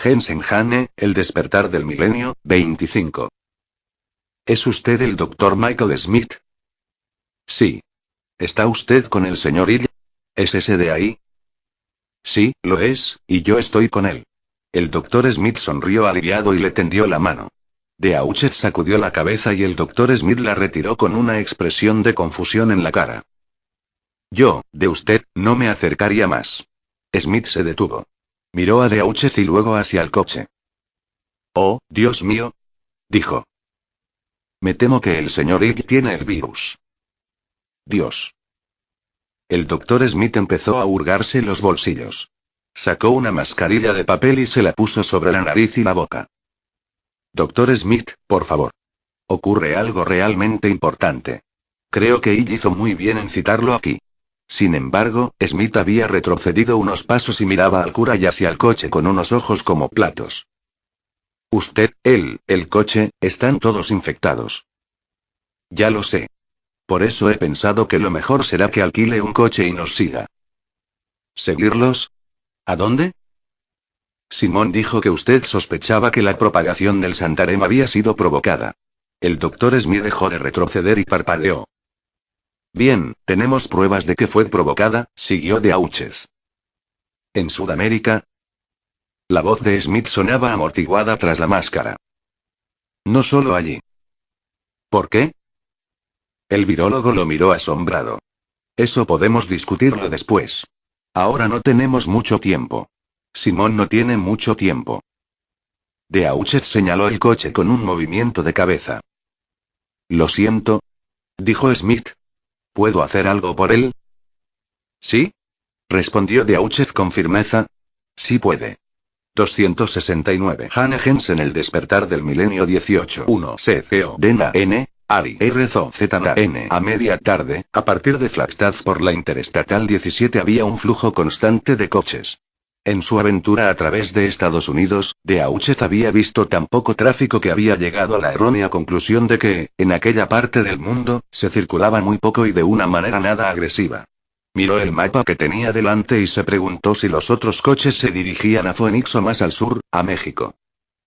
Jensen Hane, El despertar del milenio, 25. ¿Es usted el Dr. Michael Smith? Sí. ¿Está usted con el señor Hill? ¿Es ese de ahí? Sí, lo es, y yo estoy con él. El Dr. Smith sonrió aliviado y le tendió la mano. Beauchet sacudió la cabeza y el Dr. Smith la retiró con una expresión de confusión en la cara. Yo, de usted, no me acercaría más. Smith se detuvo. Miró a Beauchet y luego hacia el coche. Oh, Dios mío, dijo. Me temo que el señor Hill tiene el virus. Dios. El Dr. Smith empezó a hurgarse los bolsillos. Sacó una mascarilla de papel y se la puso sobre la nariz y la boca. Dr. Smith, por favor. Ocurre algo realmente importante. Creo que Hill hizo muy bien en citarlo aquí. Sin embargo, Smith había retrocedido unos pasos y miraba al cura y hacia el coche con unos ojos como platos. Usted, el coche, están todos infectados. Ya lo sé. Por eso he pensado que lo mejor será que alquile un coche y nos siga. ¿Seguirlos? ¿A dónde? Simón dijo que usted sospechaba que la propagación del Santarém había sido provocada. El Dr. Smith dejó de retroceder y parpadeó. Bien, tenemos pruebas de que fue provocada, siguió Beauchet. ¿En Sudamérica? La voz de Smith sonaba amortiguada tras la máscara. No solo allí. ¿Por qué? El virólogo lo miró asombrado. Eso podemos discutirlo después. Ahora no tenemos mucho tiempo. Simón no tiene mucho tiempo. Beauchet señaló el coche con un movimiento de cabeza. Lo siento, dijo Smith. ¿Puedo hacer algo por él? ¿Sí? Respondió Beauchet con firmeza. Sí puede. 269. Hane Jensen El despertar del milenio 18. 1. CCO. Dena N. Ari RZO ZN. A media tarde, a partir de Flagstaff por la Interestatal 17 había un flujo constante de coches. En su aventura a través de Estados Unidos, Beauchet había visto tan poco tráfico que había llegado a la errónea conclusión de que, en aquella parte del mundo, se circulaba muy poco y de una manera nada agresiva. Miró el mapa que tenía delante y se preguntó si los otros coches se dirigían a Phoenix o más al sur, a México.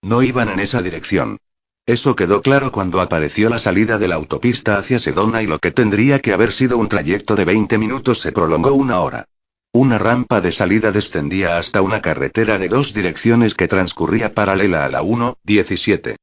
No iban en esa dirección. Eso quedó claro cuando apareció la salida de la autopista hacia Sedona y lo que tendría que haber sido un trayecto de 20 minutos se prolongó 1 hora. Una rampa de salida descendía hasta una carretera de 2 direcciones que transcurría paralela a la 1-17.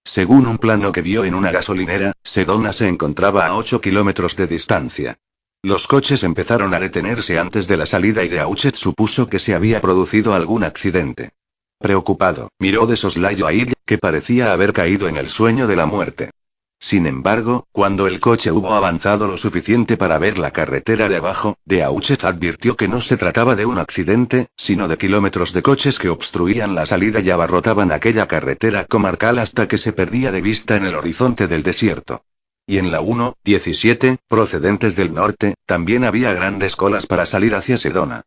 Según un plano que vio en una gasolinera, Sedona se encontraba a 8 kilómetros de distancia. Los coches empezaron a detenerse antes de la salida y Beauchet supuso que se había producido algún accidente. Preocupado, miró de soslayo a Hill, que parecía haber caído en el sueño de la muerte. Sin embargo, cuando el coche hubo avanzado lo suficiente para ver la carretera de abajo, Beauchet advirtió que no se trataba de un accidente, sino de kilómetros de coches que obstruían la salida y abarrotaban aquella carretera comarcal hasta que se perdía de vista en el horizonte del desierto. Y en la 1-17, procedentes del norte, también había grandes colas para salir hacia Sedona.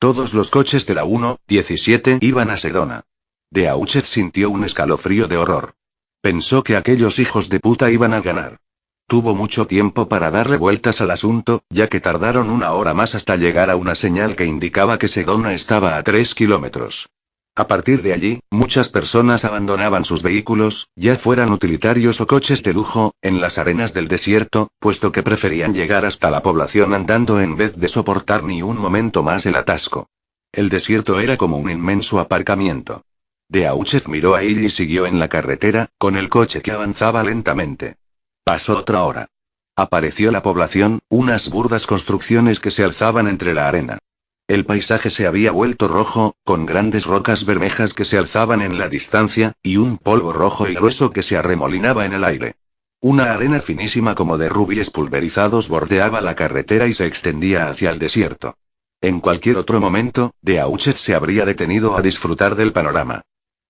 Todos los coches de la 1-17 iban a Sedona. Beauchet sintió un escalofrío de horror. Pensó que aquellos hijos de puta iban a ganar. Tuvo mucho tiempo para darle vueltas al asunto, ya que tardaron 1 hora más hasta llegar a una señal que indicaba que Sedona estaba a 3 kilómetros. A partir de allí, muchas personas abandonaban sus vehículos, ya fueran utilitarios o coches de lujo, en las arenas del desierto, puesto que preferían llegar hasta la población andando en vez de soportar ni un momento más el atasco. El desierto era como un inmenso aparcamiento. Beauchet miró a Hill y siguió en la carretera, con el coche que avanzaba lentamente. Pasó otra hora. Apareció la población, unas burdas construcciones que se alzaban entre la arena. El paisaje se había vuelto rojo, con grandes rocas bermejas que se alzaban en la distancia, y un polvo rojo y grueso que se arremolinaba en el aire. Una arena finísima como de rubíes pulverizados bordeaba la carretera y se extendía hacia el desierto. En cualquier otro momento, Beauchet se habría detenido a disfrutar del panorama.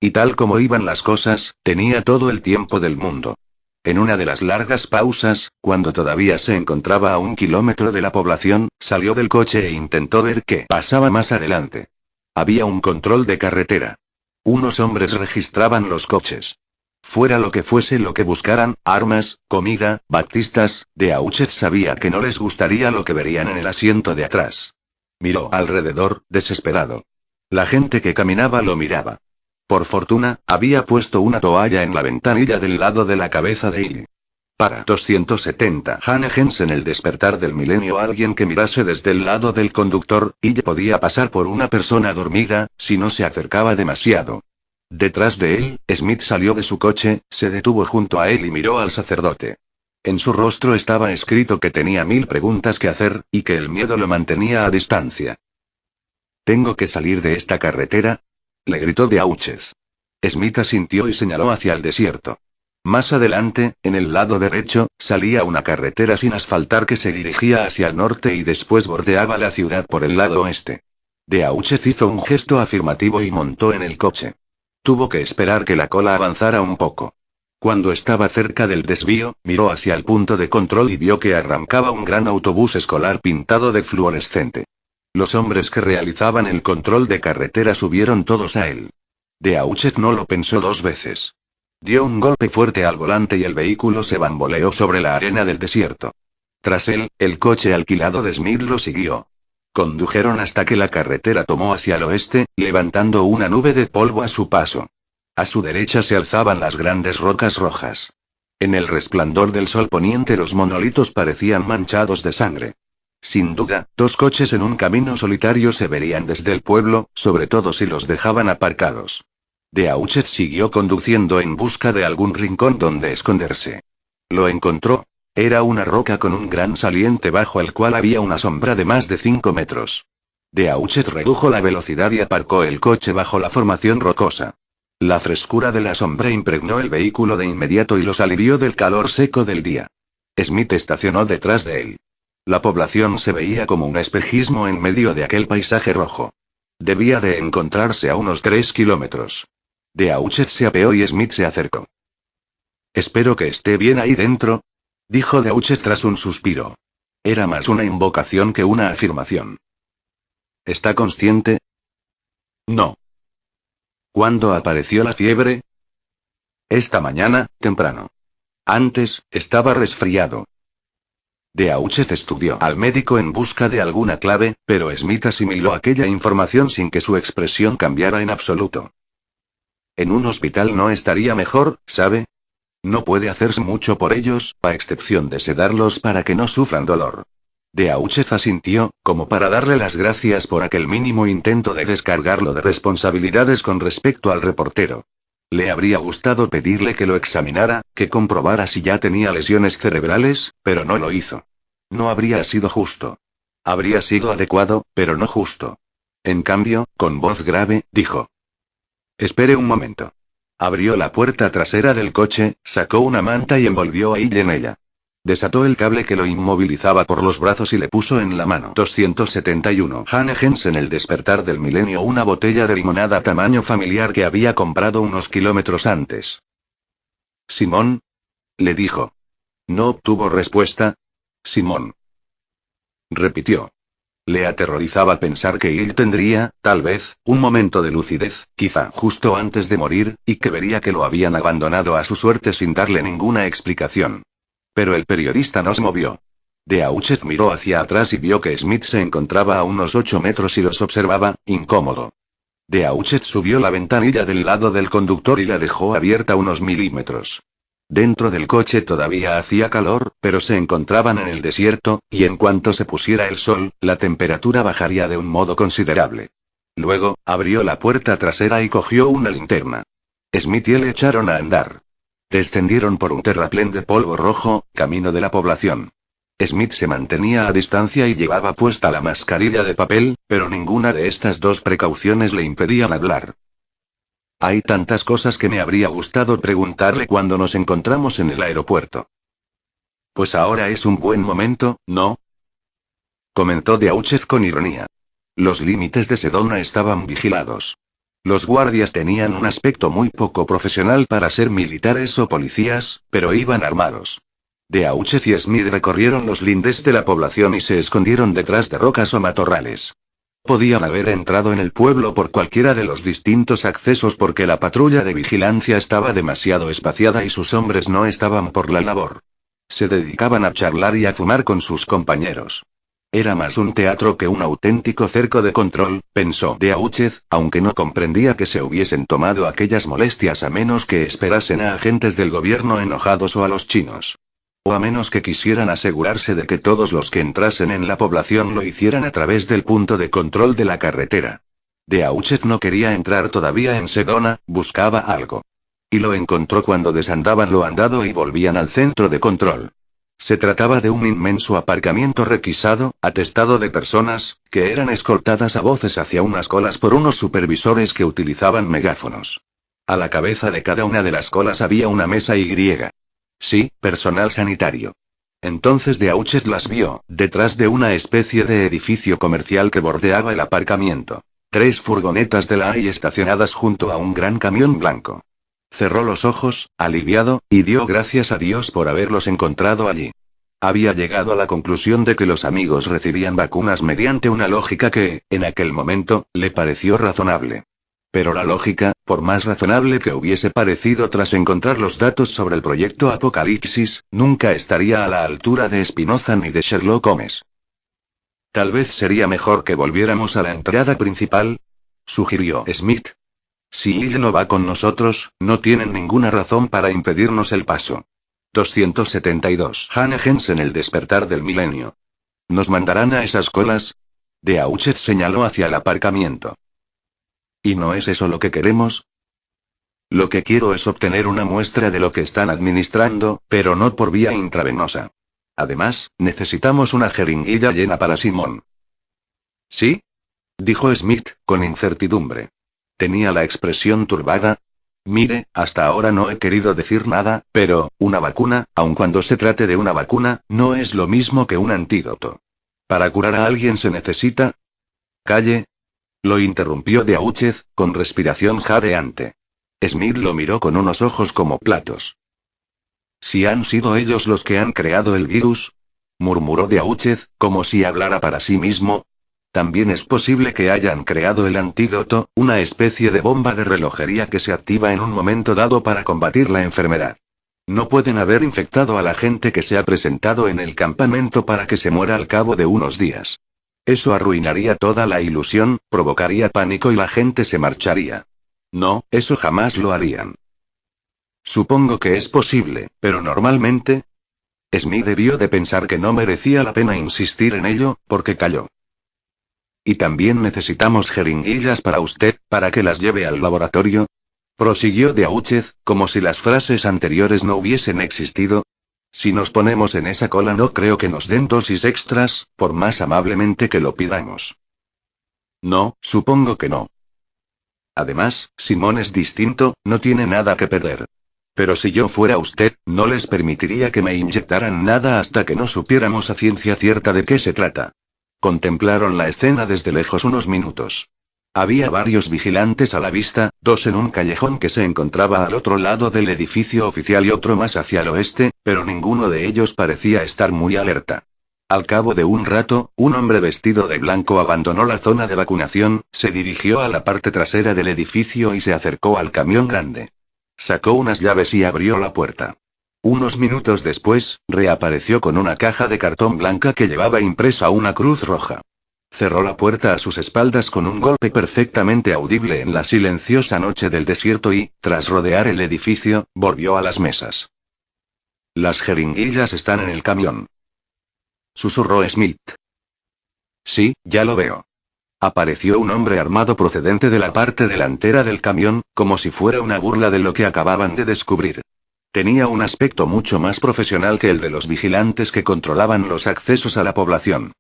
Y tal como iban las cosas, tenía todo el tiempo del mundo. En una de las largas pausas, cuando todavía se encontraba a 1 kilómetro de la población, salió del coche e intentó ver qué pasaba más adelante. Había un control de carretera. Unos hombres registraban los coches. Fuera lo que fuese lo que buscaran, armas, comida, baptistas, Beauchet sabía que no les gustaría lo que verían en el asiento de atrás. Miró alrededor, desesperado. La gente que caminaba lo miraba. Por fortuna, había puesto una toalla en la ventanilla del lado de la cabeza de Illy. Para 270 Hannegens en el despertar del milenio, alguien que mirase desde el lado del conductor, Illy podía pasar por una persona dormida, si no se acercaba demasiado. Detrás de él, Smith salió de su coche, se detuvo junto a él y miró al sacerdote. En su rostro estaba escrito que tenía 1000 preguntas que hacer, y que el miedo lo mantenía a distancia. «¿Tengo que salir de esta carretera?», le gritó Deutsch. Smith asintió y señaló hacia el desierto. Más adelante, en el lado derecho, salía una carretera sin asfaltar que se dirigía hacia el norte y después bordeaba la ciudad por el lado oeste. Deutsch hizo un gesto afirmativo y montó en el coche. Tuvo que esperar que la cola avanzara un poco. Cuando estaba cerca del desvío, miró hacia el punto de control y vio que arrancaba un gran autobús escolar pintado de fluorescente. Los hombres que realizaban el control de carretera subieron todos a él. Deutsch no lo pensó 2 veces. Dio un golpe fuerte al volante y el vehículo se bamboleó sobre la arena del desierto. Tras él, el coche alquilado de Smith lo siguió. Condujeron hasta que la carretera tomó hacia el oeste, levantando una nube de polvo a su paso. A su derecha se alzaban las grandes rocas rojas. En el resplandor del sol poniente los monolitos parecían manchados de sangre. Sin duda, 2 coches en un camino solitario se verían desde el pueblo, sobre todo si los dejaban aparcados. Deutsch siguió conduciendo en busca de algún rincón donde esconderse. Lo encontró. Era una roca con un gran saliente bajo el cual había una sombra de más de 5 metros. Deutsch redujo la velocidad y aparcó el coche bajo la formación rocosa. La frescura de la sombra impregnó el vehículo de inmediato y los alivió del calor seco del día. Smith estacionó detrás de él. La población se veía como un espejismo en medio de aquel paisaje rojo. Debía de encontrarse a unos 3 kilómetros. Deutsch se apeó y Smith se acercó. «Espero que esté bien ahí dentro», dijo Deutsch tras un suspiro. Era más una invocación que una afirmación. «¿Está consciente?» «No». «¿Cuándo apareció la fiebre?» «Esta mañana, temprano. Antes, estaba resfriado». Deutsch estudió al médico en busca de alguna clave, pero Smith asimiló aquella información sin que su expresión cambiara en absoluto. «En un hospital no estaría mejor, ¿sabe? No puede hacerse mucho por ellos, a excepción de sedarlos para que no sufran dolor». Deutsch asintió, como para darle las gracias por aquel mínimo intento de descargarlo de responsabilidades con respecto al reportero. Le habría gustado pedirle que lo examinara, que comprobara si ya tenía lesiones cerebrales, pero no lo hizo. No habría sido justo. Habría sido adecuado, pero no justo. En cambio, con voz grave, dijo: «Espere un momento». Abrió la puerta trasera del coche, sacó una manta y envolvió a Illy en ella. Desató el cable que lo inmovilizaba por los brazos y le puso en la mano. 271 Hannegens en el despertar del milenio, una botella de limonada tamaño familiar que había comprado unos kilómetros antes. «Simón», le dijo. No obtuvo respuesta. «Simón», repitió. Le aterrorizaba pensar que él tendría, tal vez, un momento de lucidez, quizá justo antes de morir, y que vería que lo habían abandonado a su suerte sin darle ninguna explicación. Pero el periodista no se movió. Deutsch miró hacia atrás y vio que Smith se encontraba a unos 8 metros y los observaba, incómodo. Deutsch subió la ventanilla del lado del conductor y la dejó abierta unos milímetros. Dentro del coche todavía hacía calor, pero se encontraban en el desierto, y en cuanto se pusiera el sol, la temperatura bajaría de un modo considerable. Luego, abrió la puerta trasera y cogió una linterna. Smith y él echaron a andar. Descendieron por un terraplén de polvo rojo, camino de la población. Smith se mantenía a distancia y llevaba puesta la mascarilla de papel, pero ninguna de estas 2 precauciones le impedían hablar. «Hay tantas cosas que me habría gustado preguntarle cuando nos encontramos en el aeropuerto». «Pues ahora es un buen momento, ¿no?», comentó Deutsch con ironía. Los límites de Sedona estaban vigilados. Los guardias tenían un aspecto muy poco profesional para ser militares o policías, pero iban armados. Deutsch y Smith recorrieron los lindes de la población y se escondieron detrás de rocas o matorrales. Podían haber entrado en el pueblo por cualquiera de los distintos accesos porque la patrulla de vigilancia estaba demasiado espaciada y sus hombres no estaban por la labor. Se dedicaban a charlar y a fumar con sus compañeros. Era más un teatro que un auténtico cerco de control, pensó Beauchet, aunque no comprendía que se hubiesen tomado aquellas molestias a menos que esperasen a agentes del gobierno enojados o a los chinos. O a menos que quisieran asegurarse de que todos los que entrasen en la población lo hicieran a través del punto de control de la carretera. Beauchet no quería entrar todavía en Sedona, buscaba algo. Y lo encontró cuando desandaban lo andado y volvían al centro de control. Se trataba de un inmenso aparcamiento requisado, atestado de personas, que eran escoltadas a voces hacia unas colas por unos supervisores que utilizaban megáfonos. A la cabeza de cada una de las colas había una mesa Y. Sí, personal sanitario. Entonces Beauchet las vio, detrás de una especie de edificio comercial que bordeaba el aparcamiento. 3 furgonetas de la AI estacionadas junto a un gran camión blanco. Cerró los ojos, aliviado, y dio gracias a Dios por haberlos encontrado allí. Había llegado a la conclusión de que los amigos recibían vacunas mediante una lógica que, en aquel momento, le pareció razonable. Pero la lógica, por más razonable que hubiese parecido tras encontrar los datos sobre el proyecto Apocalipsis, nunca estaría a la altura de Spinoza ni de Sherlock Holmes. Tal vez sería mejor que volviéramos a la entrada principal, sugirió Smith. Si Ille no va con nosotros, no tienen ninguna razón para impedirnos el paso. 272. Hannah Jensen, el despertar del milenio. ¿Nos mandarán a esas colas? Beauchet señaló hacia el aparcamiento. ¿Y no es eso lo que queremos? Lo que quiero es obtener una muestra de lo que están administrando, pero no por vía intravenosa. Además, necesitamos una jeringuilla llena para Simón. ¿Sí? Dijo Smith, con incertidumbre. Tenía la expresión turbada. Mire, hasta ahora no he querido decir nada, pero, una vacuna, aun cuando se trate de una vacuna, no es lo mismo que un antídoto. ¿Para curar a alguien se necesita? Calle. Lo interrumpió Beauchet, con respiración jadeante. Smith lo miró con unos ojos como platos. Si han sido ellos los que han creado el virus, murmuró Beauchet, como si hablara para sí mismo. También es posible que hayan creado el antídoto, una especie de bomba de relojería que se activa en un momento dado para combatir la enfermedad. No pueden haber infectado a la gente que se ha presentado en el campamento para que se muera al cabo de unos días. Eso arruinaría toda la ilusión, provocaría pánico y la gente se marcharía. No, eso jamás lo harían. Supongo que es posible, pero normalmente... Smith debió de pensar que no merecía la pena insistir en ello, porque calló. Y también necesitamos jeringuillas para usted, para que las lleve al laboratorio. Prosiguió Beauchet, como si las frases anteriores no hubiesen existido. Si nos ponemos en esa cola no creo que nos den dosis extras, por más amablemente que lo pidamos. No, supongo que no. Además, Simón es distinto, no tiene nada que perder. Pero si yo fuera usted, no les permitiría que me inyectaran nada hasta que no supiéramos a ciencia cierta de qué se trata. Contemplaron la escena desde lejos unos minutos. Había varios vigilantes a la vista, 2 en un callejón que se encontraba al otro lado del edificio oficial y otro más hacia el oeste, pero ninguno de ellos parecía estar muy alerta. Al cabo de un rato, un hombre vestido de blanco abandonó la zona de vacunación, se dirigió a la parte trasera del edificio y se acercó al camión grande. Sacó unas llaves y abrió la puerta. Unos minutos después, reapareció con una caja de cartón blanca que llevaba impresa una cruz roja. Cerró la puerta a sus espaldas con un golpe perfectamente audible en la silenciosa noche del desierto y, tras rodear el edificio, volvió a las mesas. Las jeringuillas están en el camión. Susurró Smith. Sí, ya lo veo. Apareció un hombre armado procedente de la parte delantera del camión, como si fuera una burla de lo que acababan de descubrir. Tenía un aspecto mucho más profesional que el de los vigilantes que controlaban los accesos a la población.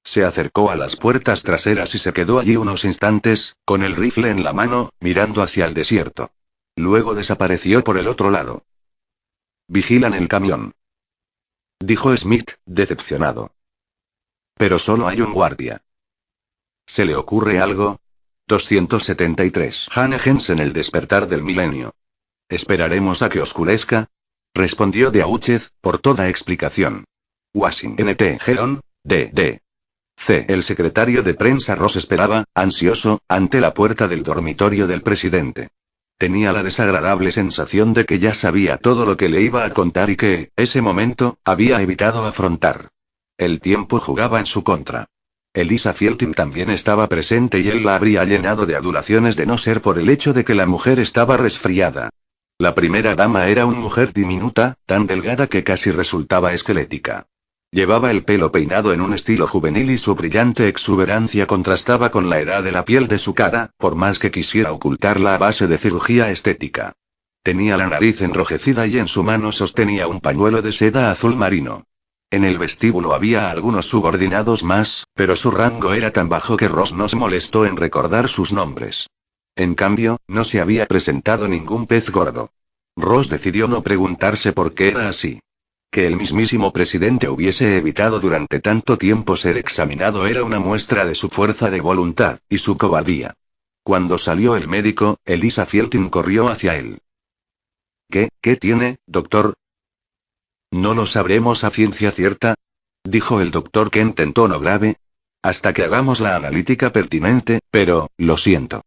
Se acercó a las puertas traseras y se quedó allí unos instantes, con el rifle en la mano, mirando hacia el desierto. Luego desapareció por el otro lado. Vigilan el camión, dijo Smith, decepcionado. Pero solo hay un guardia. ¿Se le ocurre algo? 273. Hannah Jensen, el despertar del milenio. ¿Esperaremos a que oscurezca? Respondió Beauchet, por toda explicación. Washington T. Geon, D.D. C. El secretario de prensa Ross esperaba, ansioso, ante la puerta del dormitorio del presidente. Tenía la desagradable sensación de que ya sabía todo lo que le iba a contar y que, ese momento, había evitado afrontar. El tiempo jugaba en su contra. Elisa Fieltin también estaba presente y él la habría llenado de adulaciones de no ser por el hecho de que la mujer estaba resfriada. La primera dama era una mujer diminuta, tan delgada que casi resultaba esquelética. Llevaba el pelo peinado en un estilo juvenil y su brillante exuberancia contrastaba con la edad de la piel de su cara, por más que quisiera ocultarla a base de cirugía estética. Tenía la nariz enrojecida y en su mano sostenía un pañuelo de seda azul marino. En el vestíbulo había algunos subordinados más, pero su rango era tan bajo que Ross no se molestó en recordar sus nombres. En cambio, no se había presentado ningún pez gordo. Ross decidió no preguntarse por qué era así. Que el mismísimo presidente hubiese evitado durante tanto tiempo ser examinado era una muestra de su fuerza de voluntad, y su cobardía. Cuando salió el médico, Elisa Fieltin corrió hacia él. ¿Qué tiene, doctor? No lo sabremos a ciencia cierta, dijo el doctor Kent en tono grave. Hasta que hagamos la analítica pertinente, pero, lo siento.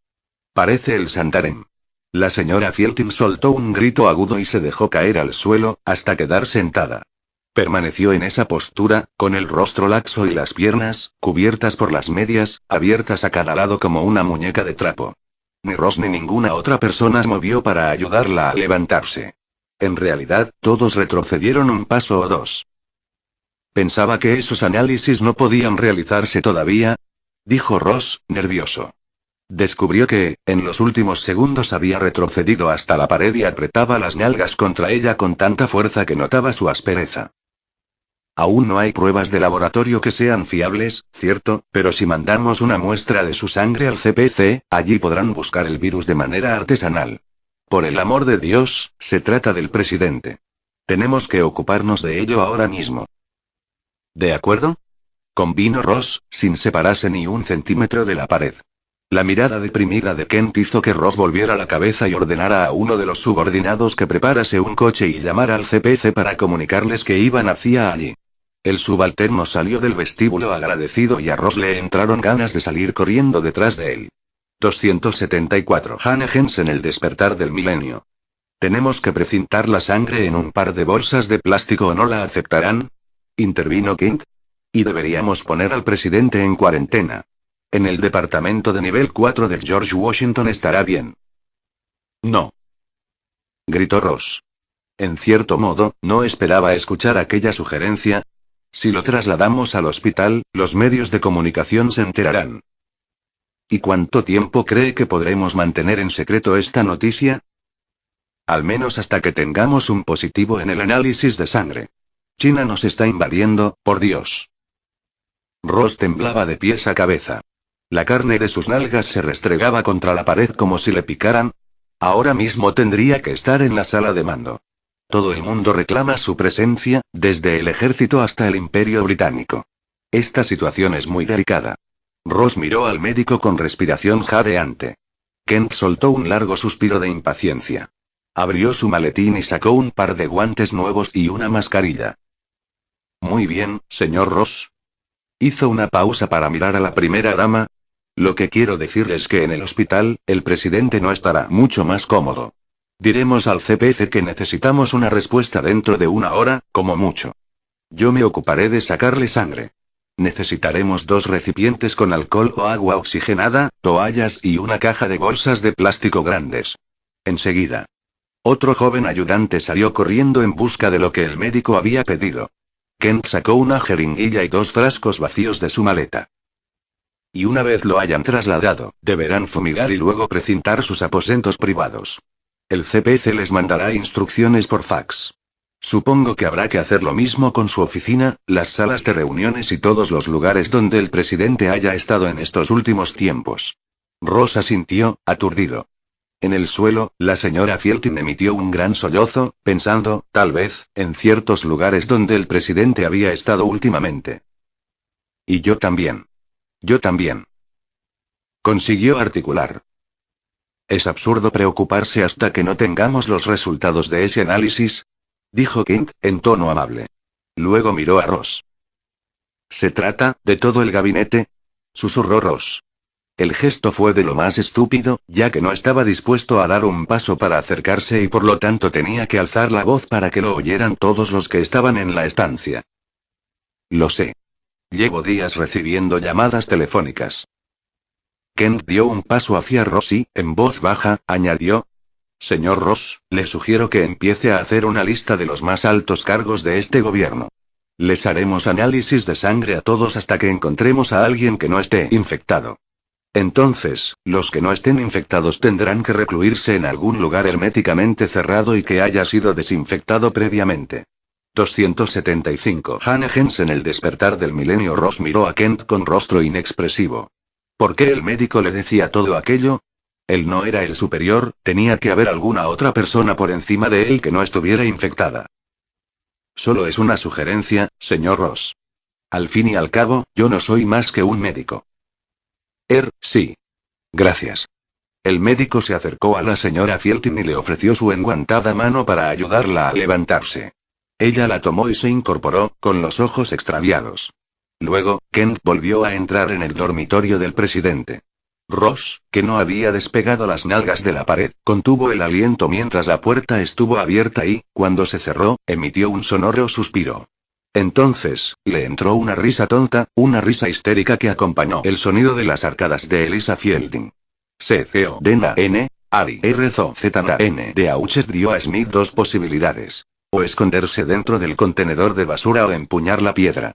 Parece el Santarém. La señora Fieltin soltó un grito agudo y se dejó caer al suelo, hasta quedar sentada. Permaneció en esa postura, con el rostro laxo y las piernas, cubiertas por las medias, abiertas a cada lado como una muñeca de trapo. Ni Ross ni ninguna otra persona se movió para ayudarla a levantarse. En realidad, todos retrocedieron un paso o dos. Pensaba que esos análisis no podían realizarse todavía, dijo Ross, nervioso. Descubrió que, en los últimos segundos había retrocedido hasta la pared y apretaba las nalgas contra ella con tanta fuerza que notaba su aspereza. Aún no hay pruebas de laboratorio que sean fiables, cierto, pero si mandamos una muestra de su sangre al CPC, allí podrán buscar el virus de manera artesanal. Por el amor de Dios, se trata del presidente. Tenemos que ocuparnos de ello ahora mismo. ¿De acuerdo? Convino Ross, sin separarse ni un centímetro de la pared. La mirada deprimida de Kent hizo que Ross volviera la cabeza y ordenara a uno de los subordinados que preparase un coche y llamara al CPC para comunicarles que iban hacia allí. El subalterno salió del vestíbulo agradecido y a Ross le entraron ganas de salir corriendo detrás de él. 274 Hannah en el despertar del milenio. Tenemos que precintar la sangre en un par de bolsas de plástico o no la aceptarán, intervino Kent. Y deberíamos poner al presidente en cuarentena. En el departamento de nivel 4 del George Washington estará bien. No. Gritó Ross. En cierto modo, no esperaba escuchar aquella sugerencia. Si lo trasladamos al hospital, los medios de comunicación se enterarán. ¿Y cuánto tiempo cree que podremos mantener en secreto esta noticia? Al menos hasta que tengamos un positivo en el análisis de sangre. China nos está invadiendo, por Dios. Ross temblaba de pies a cabeza. La carne de sus nalgas se restregaba contra la pared como si le picaran. Ahora mismo tendría que estar en la sala de mando. Todo el mundo reclama su presencia, desde el ejército hasta el Imperio Británico. Esta situación es muy delicada. Ross miró al médico con respiración jadeante. Kent soltó un largo suspiro de impaciencia. Abrió su maletín y sacó un par de guantes nuevos y una mascarilla. Muy bien, señor Ross. Hizo una pausa para mirar a la primera dama. Lo que quiero decir es que en el hospital, el presidente no estará mucho más cómodo. Diremos al CPC que necesitamos una respuesta dentro de una hora, como mucho. Yo me ocuparé de sacarle sangre. Necesitaremos 2 recipientes con alcohol o agua oxigenada, toallas y una caja de bolsas de plástico grandes. Enseguida. Otro joven ayudante salió corriendo en busca de lo que el médico había pedido. Kent sacó una jeringuilla y 2 frascos vacíos de su maleta. Y una vez lo hayan trasladado, deberán fumigar y luego precintar sus aposentos privados. El CPC les mandará instrucciones por fax. Supongo que habrá que hacer lo mismo con su oficina, las salas de reuniones y todos los lugares donde el presidente haya estado en estos últimos tiempos. Ross asintió, aturdido. En el suelo, la señora Fieltin emitió un gran sollozo, pensando, tal vez, en ciertos lugares donde el presidente había estado últimamente. Y yo también. Yo también. Consiguió articular. Es absurdo preocuparse hasta que no tengamos los resultados de ese análisis, dijo Kent, en tono amable. Luego miró a Ross. ¿Se trata de todo el gabinete?, susurró Ross. El gesto fue de lo más estúpido, ya que no estaba dispuesto a dar un paso para acercarse y por lo tanto tenía que alzar la voz para que lo oyeran todos los que estaban en la estancia. Lo sé. Llevo días recibiendo llamadas telefónicas. Kent dio un paso hacia Ross y, en voz baja, añadió: Señor Ross, le sugiero que empiece a hacer una lista de los más altos cargos de este gobierno. Les haremos análisis de sangre a todos hasta que encontremos a alguien que no esté infectado. Entonces, los que no estén infectados tendrán que recluirse en algún lugar herméticamente cerrado y que haya sido desinfectado previamente. 275. Hannegens en el despertar del milenio. Ross miró a Kent con rostro inexpresivo. ¿Por qué el médico le decía todo aquello? Él no era el superior, tenía que haber alguna otra persona por encima de él que no estuviera infectada. Solo es una sugerencia, señor Ross. Al fin y al cabo, yo no soy más que un médico. Sí. Gracias. El médico se acercó a la señora Fieltin y le ofreció su enguantada mano para ayudarla a levantarse. Ella la tomó y se incorporó, con los ojos extraviados. Luego, Kent volvió a entrar en el dormitorio del presidente. Ross, que no había despegado las nalgas de la pared, contuvo el aliento mientras la puerta estuvo abierta y, cuando se cerró, emitió un sonoro suspiro. Entonces, le entró una risa tonta, una risa histérica que acompañó el sonido de las arcadas de Elisa Fielding. C-C-O-D-N, Ari R-Z-N. Deutsche dio a Smith dos posibilidades. O esconderse dentro del contenedor de basura o empuñar la piedra.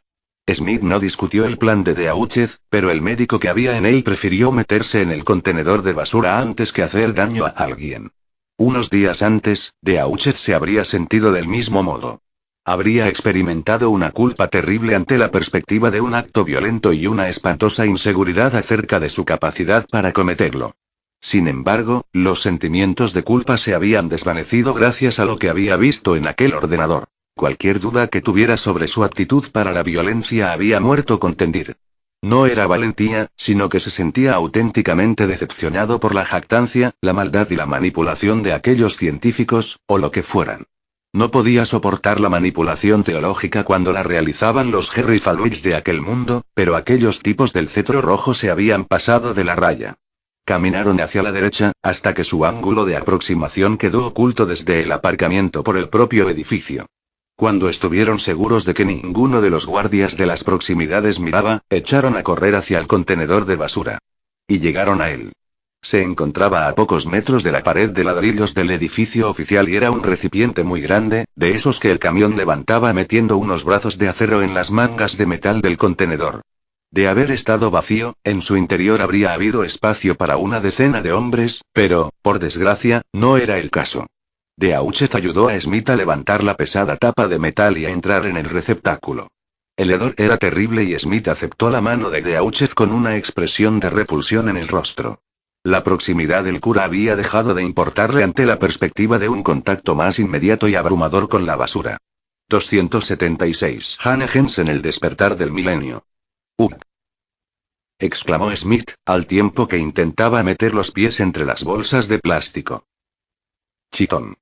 Smith no discutió el plan de Deutsche, pero el médico que había en él prefirió meterse en el contenedor de basura antes que hacer daño a alguien. Unos días antes, Deutsche se habría sentido del mismo modo. Habría experimentado una culpa terrible ante la perspectiva de un acto violento y una espantosa inseguridad acerca de su capacidad para cometerlo. Sin embargo, los sentimientos de culpa se habían desvanecido gracias a lo que había visto en aquel ordenador. Cualquier duda que tuviera sobre su actitud para la violencia había muerto con Tendir. No era valentía, sino que se sentía auténticamente decepcionado por la jactancia, la maldad y la manipulación de aquellos científicos, o lo que fueran. No podía soportar la manipulación teológica cuando la realizaban los Jerry Falwich de aquel mundo, pero aquellos tipos del cetro rojo se habían pasado de la raya. Caminaron hacia la derecha, hasta que su ángulo de aproximación quedó oculto desde el aparcamiento por el propio edificio. Cuando estuvieron seguros de que ninguno de los guardias de las proximidades miraba, echaron a correr hacia el contenedor de basura. Y llegaron a él. Se encontraba a pocos metros de la pared de ladrillos del edificio oficial y era un recipiente muy grande, de esos que el camión levantaba metiendo unos brazos de acero en las mangas de metal del contenedor. De haber estado vacío, en su interior habría habido espacio para una decena de hombres, pero, por desgracia, no era el caso. Deutsche ayudó a Smith a levantar la pesada tapa de metal y a entrar en el receptáculo. El hedor era terrible y Smith aceptó la mano de Deutsche con una expresión de repulsión en el rostro. La proximidad del cura había dejado de importarle ante la perspectiva de un contacto más inmediato y abrumador con la basura. 276. Hannegens en el despertar del milenio. Exclamó Smith, al tiempo que intentaba meter los pies entre las bolsas de plástico. Chitón.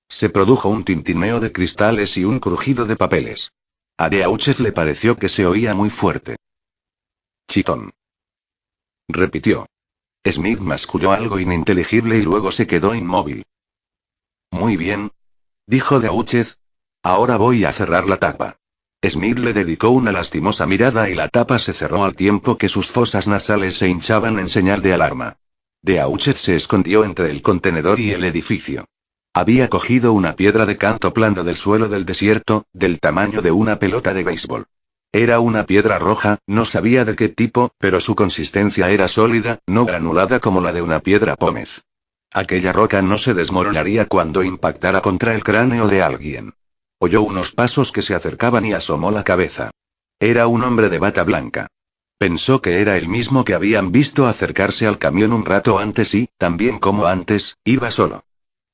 Se produjo un tintineo de cristales y un crujido de papeles. A Deutsche le pareció que se oía muy fuerte. Chitón. Repitió. Smith masculló algo ininteligible y luego se quedó inmóvil. Muy bien, dijo Deutsche. Ahora voy a cerrar la tapa. Smith le dedicó una lastimosa mirada y la tapa se cerró al tiempo que sus fosas nasales se hinchaban en señal de alarma. Deutsche se escondió entre el contenedor y el edificio. Había cogido una piedra de canto plano del suelo del desierto, del tamaño de una pelota de béisbol. Era una piedra roja, no sabía de qué tipo, pero su consistencia era sólida, no granulada como la de una piedra pómez. Aquella roca no se desmoronaría cuando impactara contra el cráneo de alguien. Oyó unos pasos que se acercaban y asomó la cabeza. Era un hombre de bata blanca. Pensó que era el mismo que habían visto acercarse al camión un rato antes y, también como antes, iba solo.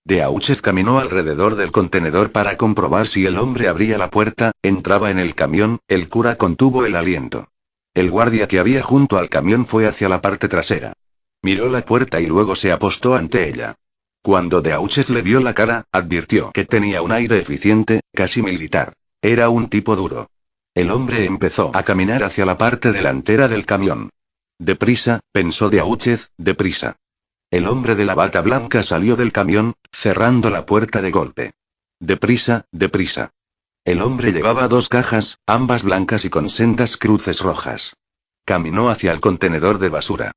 Deutsche caminó alrededor del contenedor para comprobar si el hombre abría la puerta, entraba en el camión. El cura contuvo el aliento. El guardia que había junto al camión fue hacia la parte trasera. Miró la puerta y luego se apostó ante ella. Cuando Deutsche le vio la cara, advirtió que tenía un aire eficiente, casi militar. Era un tipo duro. El hombre empezó a caminar hacia la parte delantera del camión. Deprisa, pensó Deutsche, deprisa. El hombre de la bata blanca salió del camión, cerrando la puerta de golpe. Deprisa, deprisa. El hombre llevaba 2 cajas, ambas blancas y con sendas cruces rojas. Caminó hacia el contenedor de basura.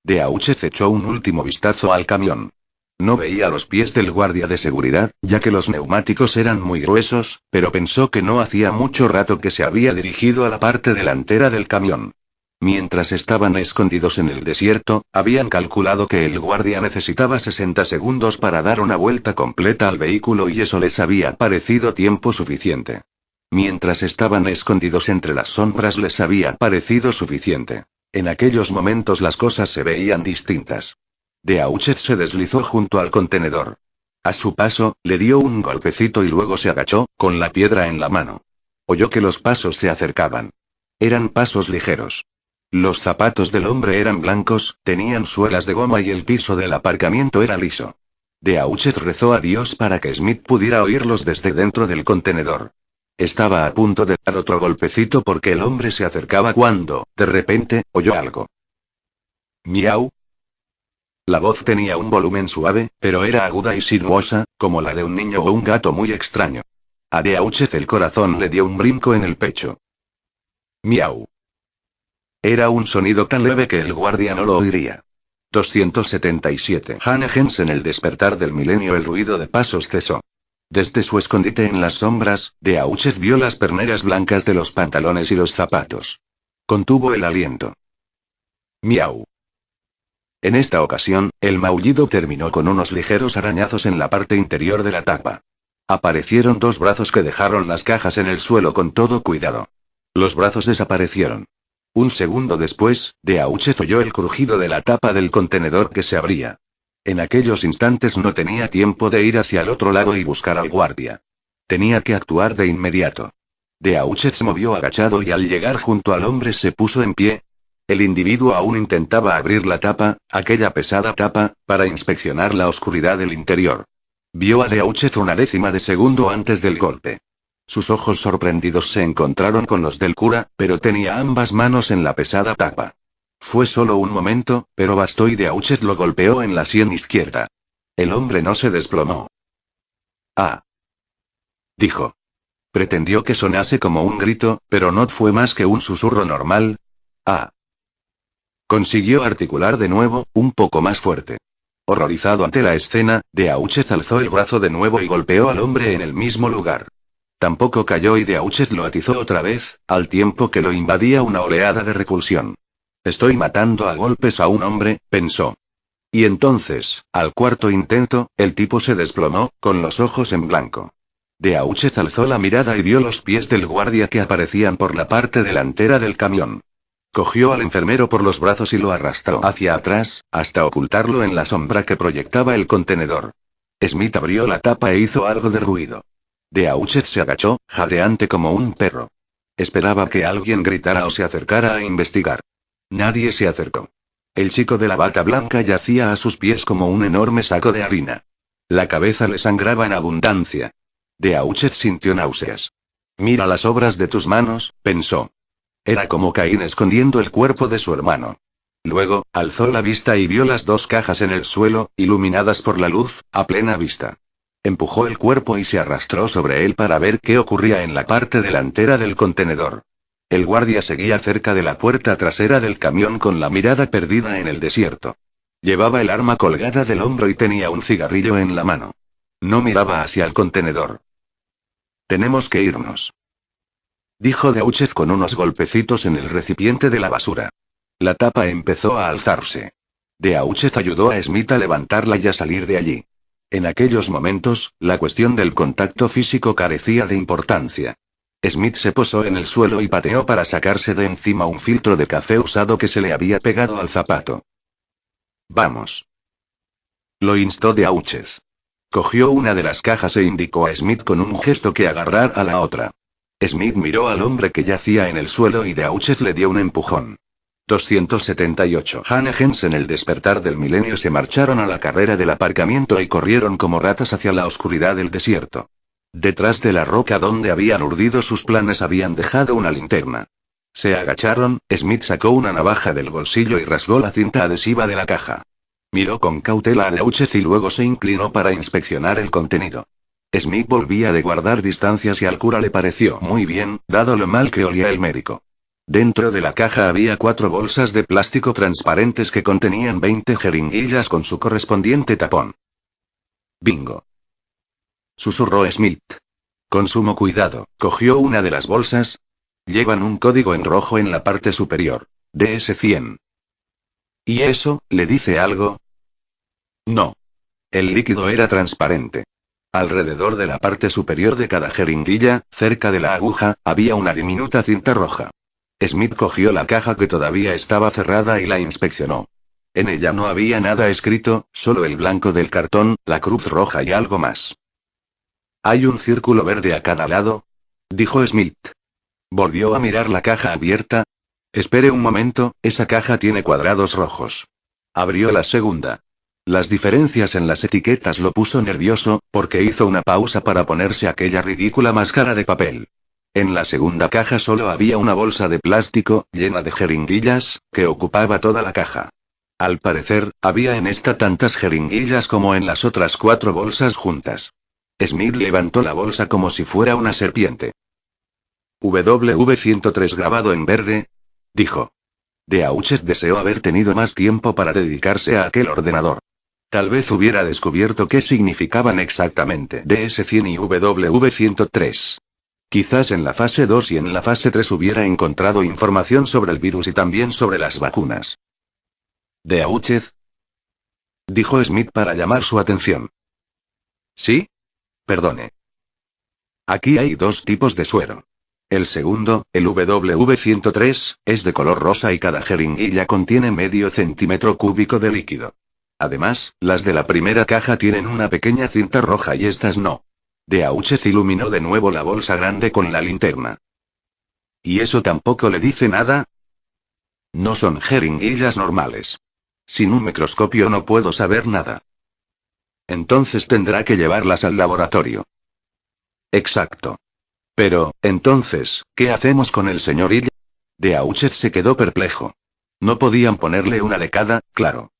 Beauchet echó un último vistazo al camión. No veía los pies del guardia de seguridad, ya que los neumáticos eran muy gruesos, pero pensó que no hacía mucho rato que se había dirigido a la parte delantera del camión. Mientras estaban escondidos en el desierto, habían calculado que el guardia necesitaba 60 segundos para dar una vuelta completa al vehículo y eso les había parecido tiempo suficiente. Mientras estaban escondidos entre las sombras les había parecido suficiente. En aquellos momentos las cosas se veían distintas. Beauchet se deslizó junto al contenedor. A su paso, le dio un golpecito y luego se agachó, con la piedra en la mano. Oyó que los pasos se acercaban. Eran pasos ligeros. Los zapatos del hombre eran blancos, tenían suelas de goma y el piso del aparcamiento era liso. Beauchet rezó a Dios para que Smith pudiera oírlos desde dentro del contenedor. Estaba a punto de dar otro golpecito porque el hombre se acercaba cuando, de repente, oyó algo. «Miau». La voz tenía un volumen suave, pero era aguda y sinuosa, como la de un niño o un gato muy extraño. A Beauchet el corazón le dio un brinco en el pecho. «Miau». Era un sonido tan leve que el guardia no lo oiría. 277. Hannegens en el despertar del milenio el ruido de pasos cesó. Desde su escondite en las sombras, Beauchet vio las perneras blancas de los pantalones y los zapatos. Contuvo el aliento. «Miau». En esta ocasión, el maullido terminó con unos ligeros arañazos en la parte interior de la tapa. Aparecieron 2 brazos que dejaron las cajas en el suelo con todo cuidado. Los brazos desaparecieron. Un segundo después, Beauchet oyó el crujido de la tapa del contenedor que se abría. En aquellos instantes no tenía tiempo de ir hacia el otro lado y buscar al guardia. Tenía que actuar de inmediato. Beauchet se movió agachado y al llegar junto al hombre se puso en pie. El individuo aún intentaba abrir la tapa, aquella pesada tapa, para inspeccionar la oscuridad del interior. Vio a Beauchet una décima de segundo antes del golpe. Sus ojos sorprendidos se encontraron con los del cura, pero tenía ambas manos en la pesada tapa. Fue solo un momento, pero bastó y Beauchet lo golpeó en la sien izquierda. El hombre no se desplomó. «Ah», dijo. Pretendió que sonase como un grito, pero no fue más que un susurro normal. «Ah». Consiguió articular de nuevo, un poco más fuerte. Horrorizado ante la escena, Beauchet alzó el brazo de nuevo y golpeó al hombre en el mismo lugar. Tampoco cayó y Beauchet lo atizó otra vez, al tiempo que lo invadía una oleada de repulsión. «Estoy matando a golpes a un hombre», pensó. Y entonces, al cuarto intento, el tipo se desplomó, con los ojos en blanco. Beauchet alzó la mirada y vio los pies del guardia que aparecían por la parte delantera del camión. Cogió al enfermero por los brazos y lo arrastró hacia atrás, hasta ocultarlo en la sombra que proyectaba el contenedor. Smith abrió la tapa e hizo algo de ruido. Beauchet se agachó, jadeante como un perro. Esperaba que alguien gritara o se acercara a investigar. Nadie se acercó. El chico de la bata blanca yacía a sus pies como un enorme saco de harina. La cabeza le sangraba en abundancia. Beauchet sintió náuseas. «Mira las obras de tus manos», pensó. Era como Caín escondiendo el cuerpo de su hermano. Luego, alzó la vista y vio las 2 cajas en el suelo, iluminadas por la luz, a plena vista. Empujó el cuerpo y se arrastró sobre él para ver qué ocurría en la parte delantera del contenedor. El guardia seguía cerca de la puerta trasera del camión con la mirada perdida en el desierto. Llevaba el arma colgada del hombro y tenía un cigarrillo en la mano. No miraba hacia el contenedor. «Tenemos que irnos», dijo Beauchet con unos golpecitos en el recipiente de la basura. La tapa empezó a alzarse. Beauchet ayudó a Smith a levantarla y a salir de allí. En aquellos momentos, la cuestión del contacto físico carecía de importancia. Smith se posó en el suelo y pateó para sacarse de encima un filtro de café usado que se le había pegado al zapato. «Vamos», lo instó Beauchet. Cogió una de las cajas e indicó a Smith con un gesto que agarrar a la otra. Smith miró al hombre que yacía en el suelo y Beauchet le dio un empujón. 278. Hannegens en el despertar del milenio se marcharon a la carrera del aparcamiento y corrieron como ratas hacia la oscuridad del desierto. Detrás de la roca donde habían urdido sus planes habían dejado una linterna. Se agacharon, Smith sacó una navaja del bolsillo y rasgó la cinta adhesiva de la caja. Miró con cautela a Beauchet y luego se inclinó para inspeccionar el contenido. Smith volvía de guardar distancias y al cura le pareció muy bien, dado lo mal que olía el médico. Dentro de la caja había 4 bolsas de plástico transparentes que contenían 20 jeringuillas con su correspondiente tapón. Bingo. Susurró Smith. Con sumo cuidado, cogió una de las bolsas. Llevan un código en rojo en la parte superior. DS-100. ¿Y eso, le dice algo? No. El líquido era transparente. Alrededor de la parte superior de cada jeringuilla, cerca de la aguja, había una diminuta cinta roja. Smith cogió la caja que todavía estaba cerrada y la inspeccionó. En ella no había nada escrito, solo el blanco del cartón, la cruz roja y algo más. ¿Hay un círculo verde a cada lado?, dijo Smith. Volvió a mirar la caja abierta. Espere un momento, esa caja tiene cuadrados rojos. Abrió la segunda. Las diferencias en las etiquetas lo puso nervioso, porque hizo una pausa para ponerse aquella ridícula máscara de papel. En la segunda caja solo había una bolsa de plástico, llena de jeringuillas, que ocupaba toda la caja. Al parecer, había en esta tantas jeringuillas como en las otras 4 bolsas juntas. Smith levantó la bolsa como si fuera una serpiente. WV-103 grabado en verde, dijo. Beauchet deseó haber tenido más tiempo para dedicarse a aquel ordenador. Tal vez hubiera descubierto qué significaban exactamente DS-100 y WV-103. Quizás en la fase 2 y en la fase 3 hubiera encontrado información sobre el virus y también sobre las vacunas. ¿Beauchet?, dijo Smith para llamar su atención. ¿Sí? Perdone. Aquí hay 2 tipos de suero. El segundo, el WV-103, es de color rosa y cada jeringuilla contiene medio centímetro cúbico de líquido. Además, las de la primera caja tienen una pequeña cinta roja y estas no. Beauchet iluminó de nuevo la bolsa grande con la linterna. ¿Y eso tampoco le dice nada? No son jeringuillas normales. Sin un microscopio no puedo saber nada. Entonces tendrá que llevarlas al laboratorio. Exacto. Pero, entonces, ¿qué hacemos con el señor Hill? Beauchet se quedó perplejo. No podían ponerle una de cada, claro.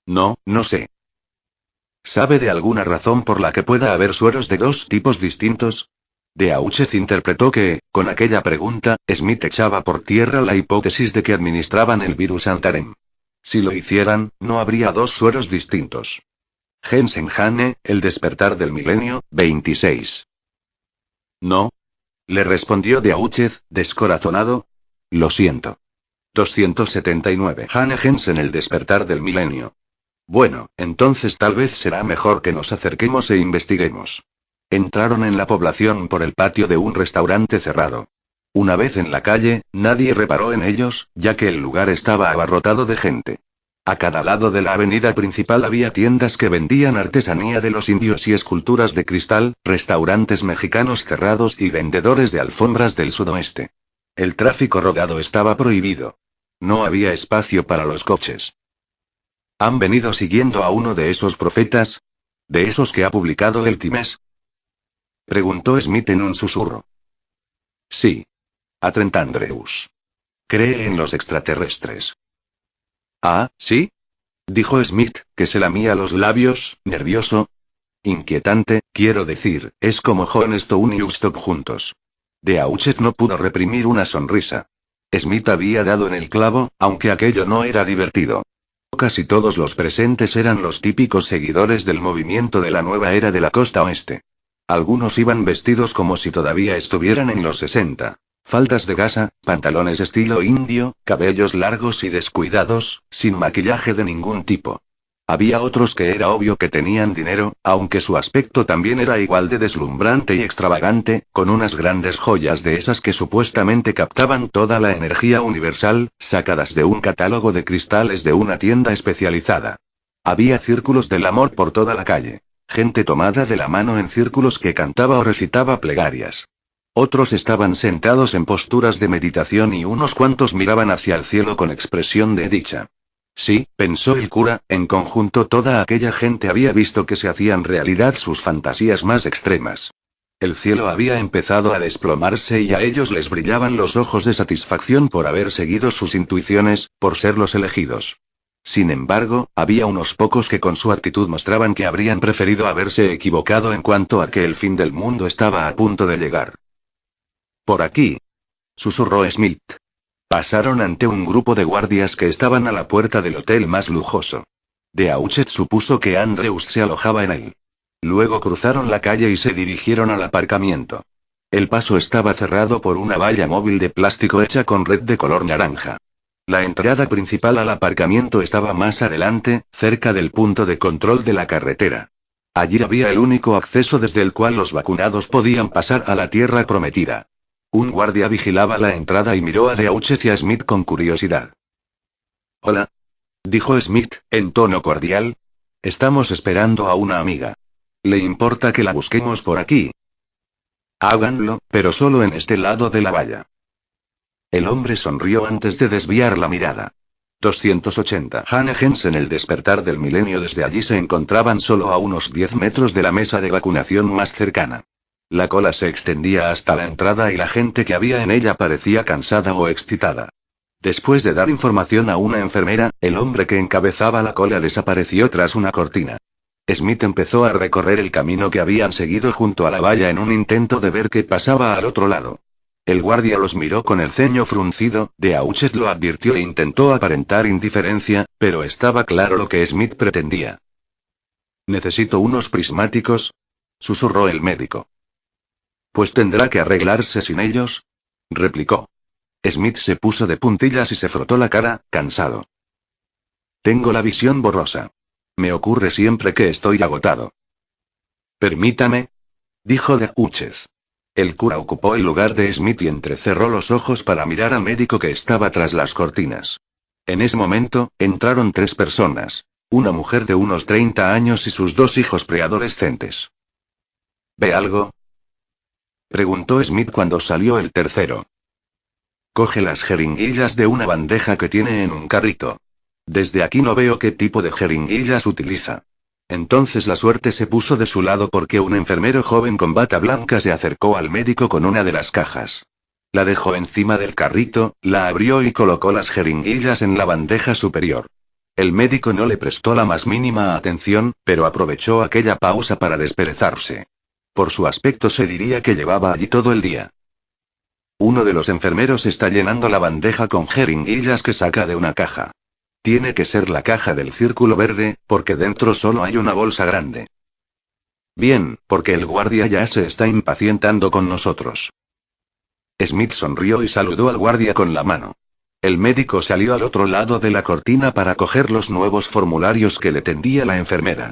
No, no sé. ¿Sabe de alguna razón por la que pueda haber sueros de 2 tipos distintos? Beauchet interpretó que, con aquella pregunta, Smith echaba por tierra la hipótesis de que administraban el virus Antarem. Si lo hicieran, no habría 2 sueros distintos. Gensenhane, El despertar del milenio, 26. No. Le respondió Beauchet, descorazonado. Lo siento. 279. Hane Jensen El despertar del milenio. Bueno, entonces tal vez será mejor que nos acerquemos e investiguemos. Entraron en la población por el patio de un restaurante cerrado. Una vez en la calle, nadie reparó en ellos, ya que el lugar estaba abarrotado de gente. A cada lado de la avenida principal había tiendas que vendían artesanía de los indios y esculturas de cristal, restaurantes mexicanos cerrados y vendedores de alfombras del sudoeste. El tráfico rodado estaba prohibido. No había espacio para los coches. ¿Han venido siguiendo a uno de esos profetas? ¿De esos que ha publicado el Times?, preguntó Smith en un susurro. Sí. A Trent Andrews. Cree en los extraterrestres. Ah, ¿sí?, dijo Smith, que se lamía los labios, nervioso. Inquietante, quiero decir, es como John Stone y Woodstock juntos. Beauchet no pudo reprimir una sonrisa. Smith había dado en el clavo, aunque aquello no era divertido. Casi todos los presentes eran los típicos seguidores del movimiento de la nueva era de la costa oeste. Algunos iban vestidos como si todavía estuvieran en los 60. Faldas de gasa, pantalones estilo indio, cabellos largos y descuidados, sin maquillaje de ningún tipo. Había otros que era obvio que tenían dinero, aunque su aspecto también era igual de deslumbrante y extravagante, con unas grandes joyas de esas que supuestamente captaban toda la energía universal, sacadas de un catálogo de cristales de una tienda especializada. Había círculos del amor por toda la calle. Gente tomada de la mano en círculos que cantaba o recitaba plegarias. Otros estaban sentados en posturas de meditación y unos cuantos miraban hacia el cielo con expresión de dicha. Sí, pensó el cura, en conjunto toda aquella gente había visto que se hacían realidad sus fantasías más extremas. El cielo había empezado a desplomarse y a ellos les brillaban los ojos de satisfacción por haber seguido sus intuiciones, por ser los elegidos. Sin embargo, había unos pocos que con su actitud mostraban que habrían preferido haberse equivocado en cuanto a que el fin del mundo estaba a punto de llegar. Por aquí, susurró Smith. Pasaron ante un grupo de guardias que estaban a la puerta del hotel más lujoso. Beauchet supuso que Andrews se alojaba en él. Luego cruzaron la calle y se dirigieron al aparcamiento. El paso estaba cerrado por una valla móvil de plástico hecha con red de color naranja. La entrada principal al aparcamiento estaba más adelante, cerca del punto de control de la carretera. Allí había el único acceso desde el cual los vacunados podían pasar a la tierra prometida. Un guardia vigilaba la entrada y miró a Beauchet y a Smith con curiosidad. «Hola», dijo Smith, en tono cordial. «Estamos esperando a una amiga. ¿Le importa que la busquemos por aquí?» «Háganlo, pero solo en este lado de la valla». El hombre sonrió antes de desviar la mirada. 280 Hannegens en el despertar del milenio. Desde allí se encontraban solo a unos 10 metros de la mesa de vacunación más cercana. La cola se extendía hasta la entrada y la gente que había en ella parecía cansada o excitada. Después de dar información a una enfermera, el hombre que encabezaba la cola desapareció tras una cortina. Smith empezó a recorrer el camino que habían seguido junto a la valla en un intento de ver qué pasaba al otro lado. El guardia los miró con el ceño fruncido, Beauchet lo advirtió e intentó aparentar indiferencia, pero estaba claro lo que Smith pretendía. «¿Necesito unos prismáticos?», susurró el médico. «Pues tendrá que arreglarse sin ellos», replicó. Smith se puso de puntillas y se frotó la cara, cansado. «Tengo la visión borrosa. Me ocurre siempre que estoy agotado». «Permítame», dijo Beauchet. El cura ocupó el lugar de Smith y entrecerró los ojos para mirar al médico que estaba tras las cortinas. En ese momento, entraron 3 personas. Una mujer de unos 30 años y sus 2 hijos preadolescentes. «¿Ve algo?», preguntó Smith cuando salió el tercero. «Coge las jeringuillas de una bandeja que tiene en un carrito. Desde aquí no veo qué tipo de jeringuillas utiliza». Entonces la suerte se puso de su lado porque un enfermero joven con bata blanca se acercó al médico con una de las cajas. La dejó encima del carrito, la abrió y colocó las jeringuillas en la bandeja superior. El médico no le prestó la más mínima atención, pero aprovechó aquella pausa para desperezarse. Por su aspecto se diría que llevaba allí todo el día. Uno de los enfermeros está llenando la bandeja con jeringuillas que saca de una caja. Tiene que ser la caja del círculo verde, porque dentro solo hay una bolsa grande. Bien, porque el guardia ya se está impacientando con nosotros. Smith sonrió y saludó al guardia con la mano. El médico salió al otro lado de la cortina para coger los nuevos formularios que le tendía la enfermera.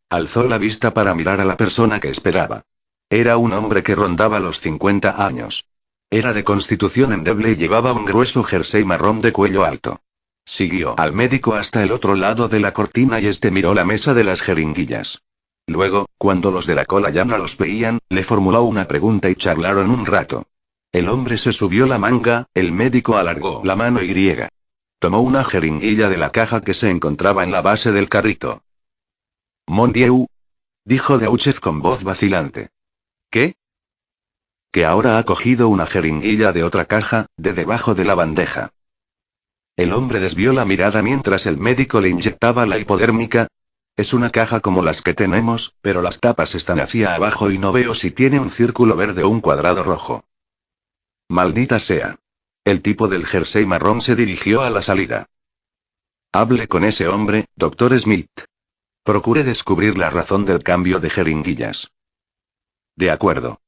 Alzó la vista para mirar a la persona que esperaba. Era un hombre que rondaba los 50 años. Era de constitución endeble y llevaba un grueso jersey marrón de cuello alto. Siguió al médico hasta el otro lado de la cortina y este miró la mesa de las jeringuillas. Luego, cuando los de la cola ya no los veían, le formuló una pregunta y charlaron un rato. El hombre se subió la manga, el médico alargó la mano y tomó una jeringuilla de la caja que se encontraba en la base del carrito. «Mon Dieu», dijo Beauchet con voz vacilante. «¿Qué?». «Que ahora ha cogido una jeringuilla de otra caja, de debajo de la bandeja». El hombre desvió la mirada mientras el médico le inyectaba la hipodérmica. «Es una caja como las que tenemos, pero las tapas están hacia abajo y no veo si tiene un círculo verde o un cuadrado rojo». «Maldita sea». El tipo del jersey marrón se dirigió a la salida. «Hable con ese hombre, Dr. Smith. Procure descubrir la razón del cambio de jeringuillas». «De acuerdo».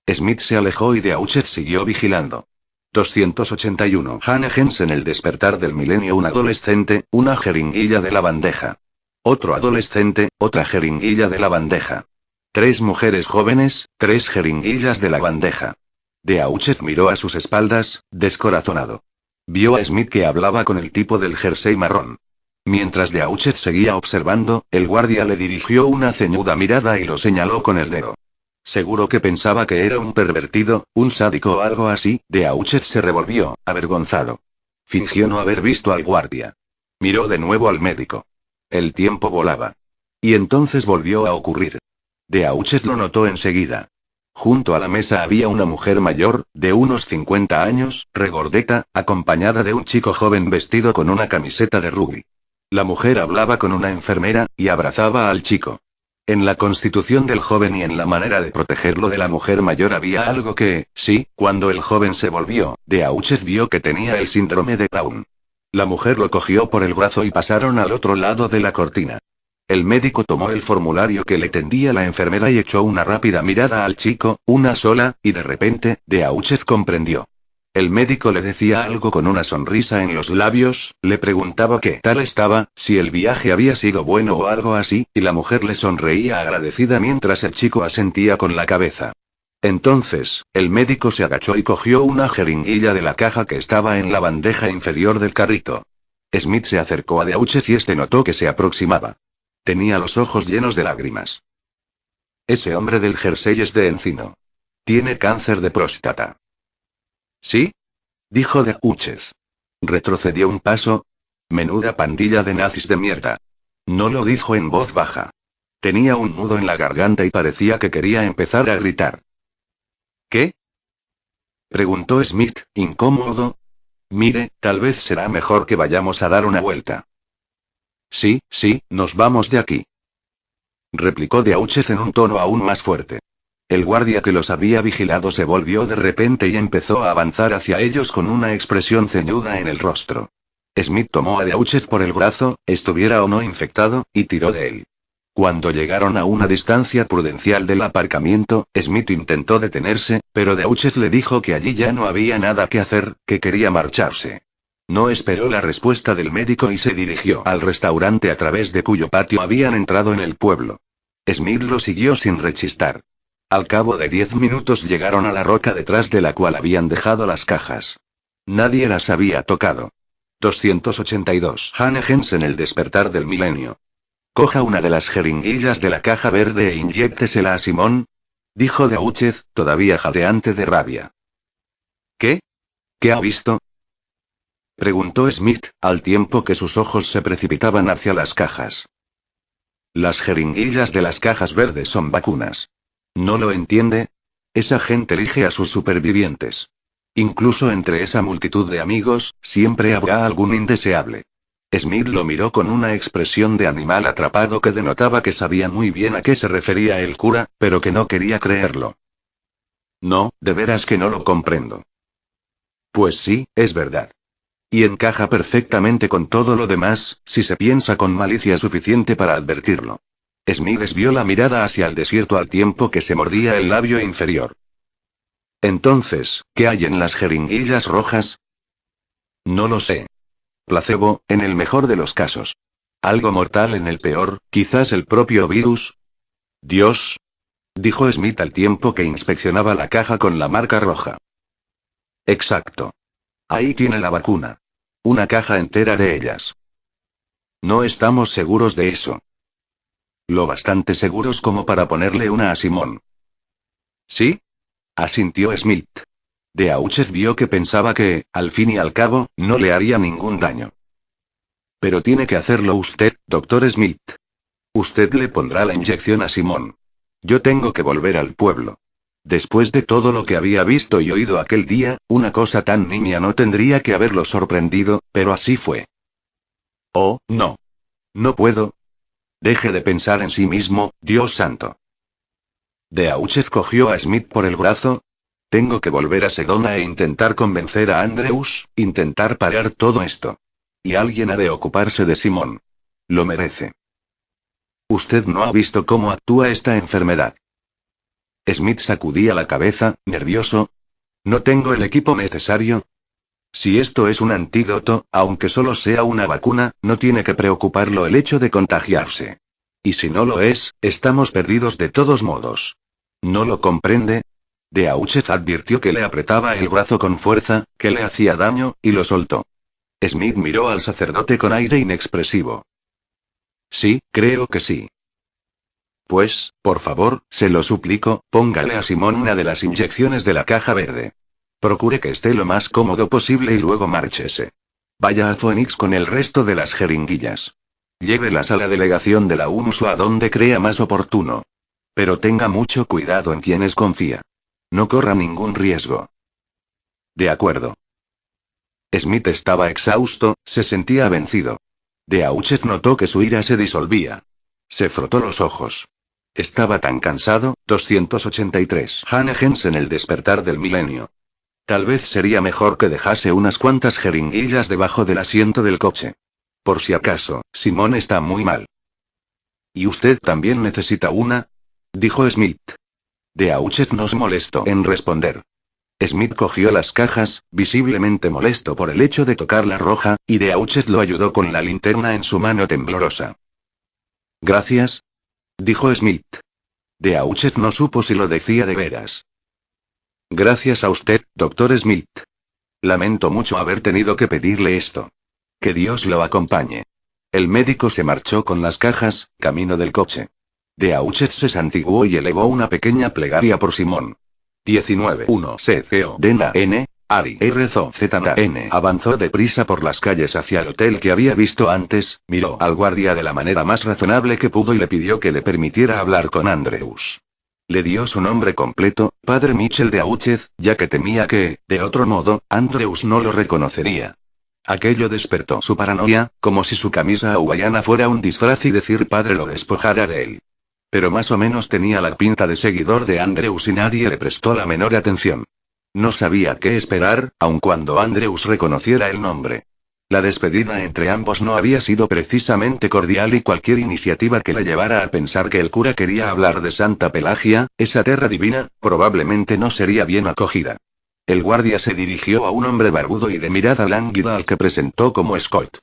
Smith se alejó y Beauchet siguió vigilando. 281 Hannegens en el despertar del milenio. Un adolescente, una jeringuilla de la bandeja. Otro adolescente, otra jeringuilla de la bandeja. 3 mujeres jóvenes, 3 jeringuillas de la bandeja. Beauchet miró a sus espaldas, descorazonado. Vio a Smith que hablaba con el tipo del jersey marrón. Mientras Beauchet seguía observando, el guardia le dirigió una ceñuda mirada y lo señaló con el dedo. Seguro que pensaba que era un pervertido, un sádico o algo así. Beauchet se revolvió, avergonzado. Fingió no haber visto al guardia. Miró de nuevo al médico. El tiempo volaba. Y entonces volvió a ocurrir. Beauchet lo notó enseguida. Junto a la mesa había una mujer mayor, de unos 50 años, regordeta, acompañada de un chico joven vestido con una camiseta de rugby. La mujer hablaba con una enfermera, y abrazaba al chico. En la constitución del joven y en la manera de protegerlo de la mujer mayor había algo que, sí, cuando el joven se volvió, Beauchamp vio que tenía el síndrome de Down. La mujer lo cogió por el brazo y pasaron al otro lado de la cortina. El médico tomó el formulario que le tendía la enfermera y echó una rápida mirada al chico, una sola, y de repente, Beauchamp comprendió. El médico le decía algo con una sonrisa en los labios, le preguntaba qué tal estaba, si el viaje había sido bueno o algo así, y la mujer le sonreía agradecida mientras el chico asentía con la cabeza. Entonces, el médico se agachó y cogió una jeringuilla de la caja que estaba en la bandeja inferior del carrito. Smith se acercó a Beauchamp y este notó que se aproximaba. Tenía los ojos llenos de lágrimas. Ese hombre del jersey es de encino. Tiene cáncer de próstata. ¿Sí? Dijo Beauchamp. Retrocedió un paso. Menuda pandilla de nazis de mierda. No lo dijo en voz baja. Tenía un nudo en la garganta y parecía que quería empezar a gritar. ¿Qué? Preguntó Smith, incómodo. Mire, tal vez será mejor que vayamos a dar una vuelta. Sí, nos vamos de aquí. Replicó Beauchamp en un tono aún más fuerte. El guardia que los había vigilado se volvió de repente y empezó a avanzar hacia ellos con una expresión ceñuda en el rostro. Smith tomó a Beauchamp por el brazo, estuviera o no infectado, y tiró de él. Cuando llegaron a una distancia prudencial del aparcamiento, Smith intentó detenerse, pero Beauchamp le dijo que allí ya no había nada que hacer, que quería marcharse. No esperó la respuesta del médico y se dirigió al restaurante a través de cuyo patio habían entrado en el pueblo. Smith lo siguió sin rechistar. Al cabo de 10 minutos llegaron a la roca detrás de la cual habían dejado las cajas. Nadie las había tocado. 282. Hannehens en el despertar del milenio. Coja una de las jeringuillas de la caja verde e inyéctesela a Simón, dijo Beauchamp, todavía jadeante de rabia. ¿Qué? ¿Qué ha visto? Preguntó Smith, al tiempo que sus ojos se precipitaban hacia las cajas. Las jeringuillas de las cajas verdes son vacunas. ¿No lo entiende? Esa gente elige a sus supervivientes. Incluso entre esa multitud de amigos, siempre habrá algún indeseable. Smith lo miró con una expresión de animal atrapado que denotaba que sabía muy bien a qué se refería el cura, pero que no quería creerlo. No, de veras que no lo comprendo. Pues sí, es verdad. Y encaja perfectamente con todo lo demás, si se piensa con malicia suficiente para advertirlo. Smith desvió la mirada hacia el desierto al tiempo que se mordía el labio inferior. Entonces, ¿qué hay en las jeringuillas rojas? No lo sé. Placebo, en el mejor de los casos. Algo mortal en el peor, quizás el propio virus. Dios. Dijo Smith al tiempo que inspeccionaba la caja con la marca roja. Exacto. Ahí tiene la vacuna. Una caja entera de ellas. No estamos seguros de eso. Lo bastante seguros como para ponerle una a Simón. ¿Sí? Asintió Smith. Beauchamp vio que pensaba que, al fin y al cabo, no le haría ningún daño. Pero tiene que hacerlo usted, doctor Smith. Usted le pondrá la inyección a Simón. Yo tengo que volver al pueblo. Después de todo lo que había visto y oído aquel día, una cosa tan nimia no tendría que haberlo sorprendido, pero así fue. Oh, no. No puedo. Deje de pensar en sí mismo, Dios santo. Beauchamp cogió a Smith por el brazo. Tengo que volver a Sedona e intentar convencer a Andrews, intentar parar todo esto. Y alguien ha de ocuparse de Simón. Lo merece. Usted no ha visto cómo actúa esta enfermedad. Smith sacudía la cabeza, nervioso. ¿No tengo el equipo necesario? Si esto es un antídoto, aunque solo sea una vacuna, no tiene que preocuparlo el hecho de contagiarse. Y si no lo es, estamos perdidos de todos modos. ¿No lo comprende? Beauchamp advirtió que le apretaba el brazo con fuerza, que le hacía daño, y lo soltó. Smith miró al sacerdote con aire inexpresivo. Sí, creo que sí. Pues, por favor, se lo suplico, póngale a Simón una de las inyecciones de la caja verde. Procure que esté lo más cómodo posible y luego márchese. Vaya a Phoenix con el resto de las jeringuillas. Llévelas a la delegación de la UNSO a donde crea más oportuno. Pero tenga mucho cuidado en quienes confía. No corra ningún riesgo. De acuerdo. Smith estaba exhausto, se sentía vencido. Beauchet notó que su ira se disolvía. Se frotó los ojos. Estaba tan cansado. 283. Hannah Jensen, el despertar del milenio. Tal vez sería mejor que dejase unas cuantas jeringuillas debajo del asiento del coche. Por si acaso, Simón está muy mal. ¿Y usted también necesita una? Dijo Smith. Beauchet no se molestó en responder. Smith cogió las cajas, visiblemente molesto por el hecho de tocar la roja, y Beauchet lo ayudó con la linterna en su mano temblorosa. Gracias, dijo Smith. Beauchet no supo si lo decía de veras. Gracias a usted, doctor Smith. Lamento mucho haber tenido que pedirle esto. Que Dios lo acompañe. El médico se marchó con las cajas, camino del coche. Beauchet se santiguó y elevó una pequeña plegaria por Simón. 19.1 C.C.O. Dena N. Ari R.Z. N. Avanzó deprisa por las calles hacia el hotel que había visto antes, miró al guardia de la manera más razonable que pudo y le pidió que le permitiera hablar con Andrews. Le dio su nombre completo, Padre Mitchell Beauchet, ya que temía que, de otro modo, Andrews no lo reconocería. Aquello despertó su paranoia, como si su camisa hawaiana fuera un disfraz y decir padre lo despojara de él. Pero más o menos tenía la pinta de seguidor de Andrews y nadie le prestó la menor atención. No sabía qué esperar, aun cuando Andrews reconociera el nombre. La despedida entre ambos no había sido precisamente cordial y cualquier iniciativa que la llevara a pensar que el cura quería hablar de Santa Pelagia, esa terra divina, probablemente no sería bien acogida. El guardia se dirigió a un hombre barbudo y de mirada lánguida al que presentó como Scott.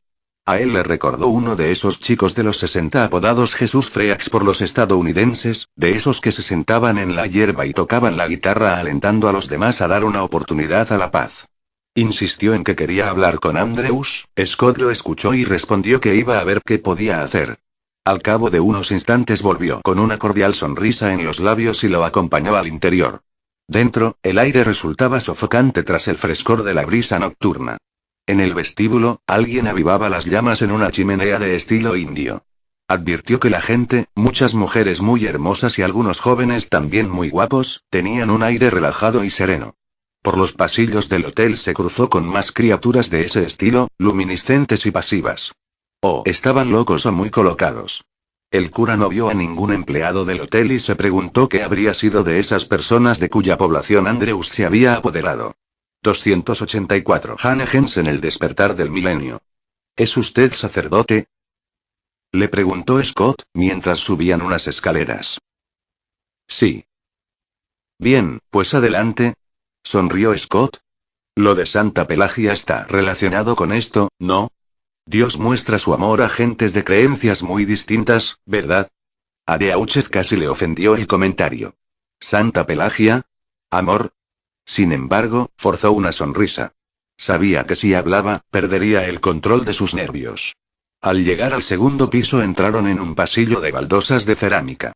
A él le recordó uno de esos chicos de los 60 apodados Jesús Freaks por los estadounidenses, de esos que se sentaban en la hierba y tocaban la guitarra alentando a los demás a dar una oportunidad a la paz. Insistió en que quería hablar con Andrews, Scott lo escuchó y respondió que iba a ver qué podía hacer. Al cabo de unos instantes volvió con una cordial sonrisa en los labios y lo acompañó al interior. Dentro, el aire resultaba sofocante tras el frescor de la brisa nocturna. En el vestíbulo, alguien avivaba las llamas en una chimenea de estilo indio. Advirtió que la gente, muchas mujeres muy hermosas y algunos jóvenes también muy guapos, tenían un aire relajado y sereno. Por los pasillos del hotel se cruzó con más criaturas de ese estilo, luminiscentes y pasivas. O estaban locos o muy colocados. El cura no vio a ningún empleado del hotel y se preguntó qué habría sido de esas personas de cuya población Andrews se había apoderado. 284. Hannah Jensen, el despertar del milenio. ¿Es usted sacerdote? Le preguntó Scott, mientras subían unas escaleras. Sí. Bien, pues adelante. Sonrió Scott. Lo de Santa Pelagia está relacionado con esto, ¿no? Dios muestra su amor a gentes de creencias muy distintas, ¿verdad? A Beauchet casi le ofendió el comentario. ¿Santa Pelagia? ¿Amor? Sin embargo, forzó una sonrisa. Sabía que si hablaba, perdería el control de sus nervios. Al llegar al segundo piso entraron en un pasillo de baldosas de cerámica.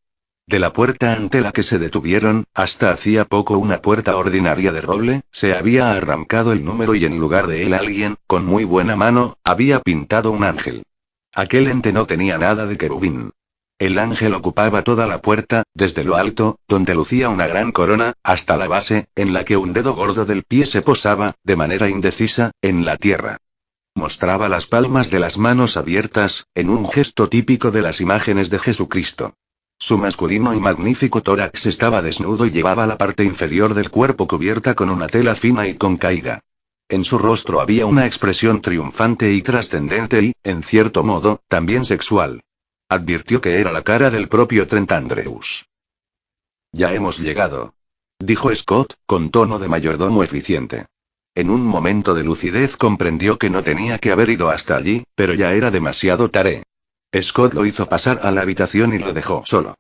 De la puerta ante la que se detuvieron, hasta hacía poco una puerta ordinaria de roble, se había arrancado el número y en lugar de él alguien, con muy buena mano, había pintado un ángel. Aquel ente no tenía nada de querubín. El ángel ocupaba toda la puerta, desde lo alto, donde lucía una gran corona, hasta la base, en la que un dedo gordo del pie se posaba, de manera indecisa, en la tierra. Mostraba las palmas de las manos abiertas, en un gesto típico de las imágenes de Jesucristo. Su masculino y magnífico tórax estaba desnudo y llevaba la parte inferior del cuerpo cubierta con una tela fina y concaída. En su rostro había una expresión triunfante y trascendente y, en cierto modo, también sexual. Advirtió que era la cara del propio Trent Andrews. Ya hemos llegado, dijo Scott, con tono de mayordomo eficiente. En un momento de lucidez comprendió que no tenía que haber ido hasta allí, pero ya era demasiado tarde. Scott lo hizo pasar a la habitación y lo dejó solo.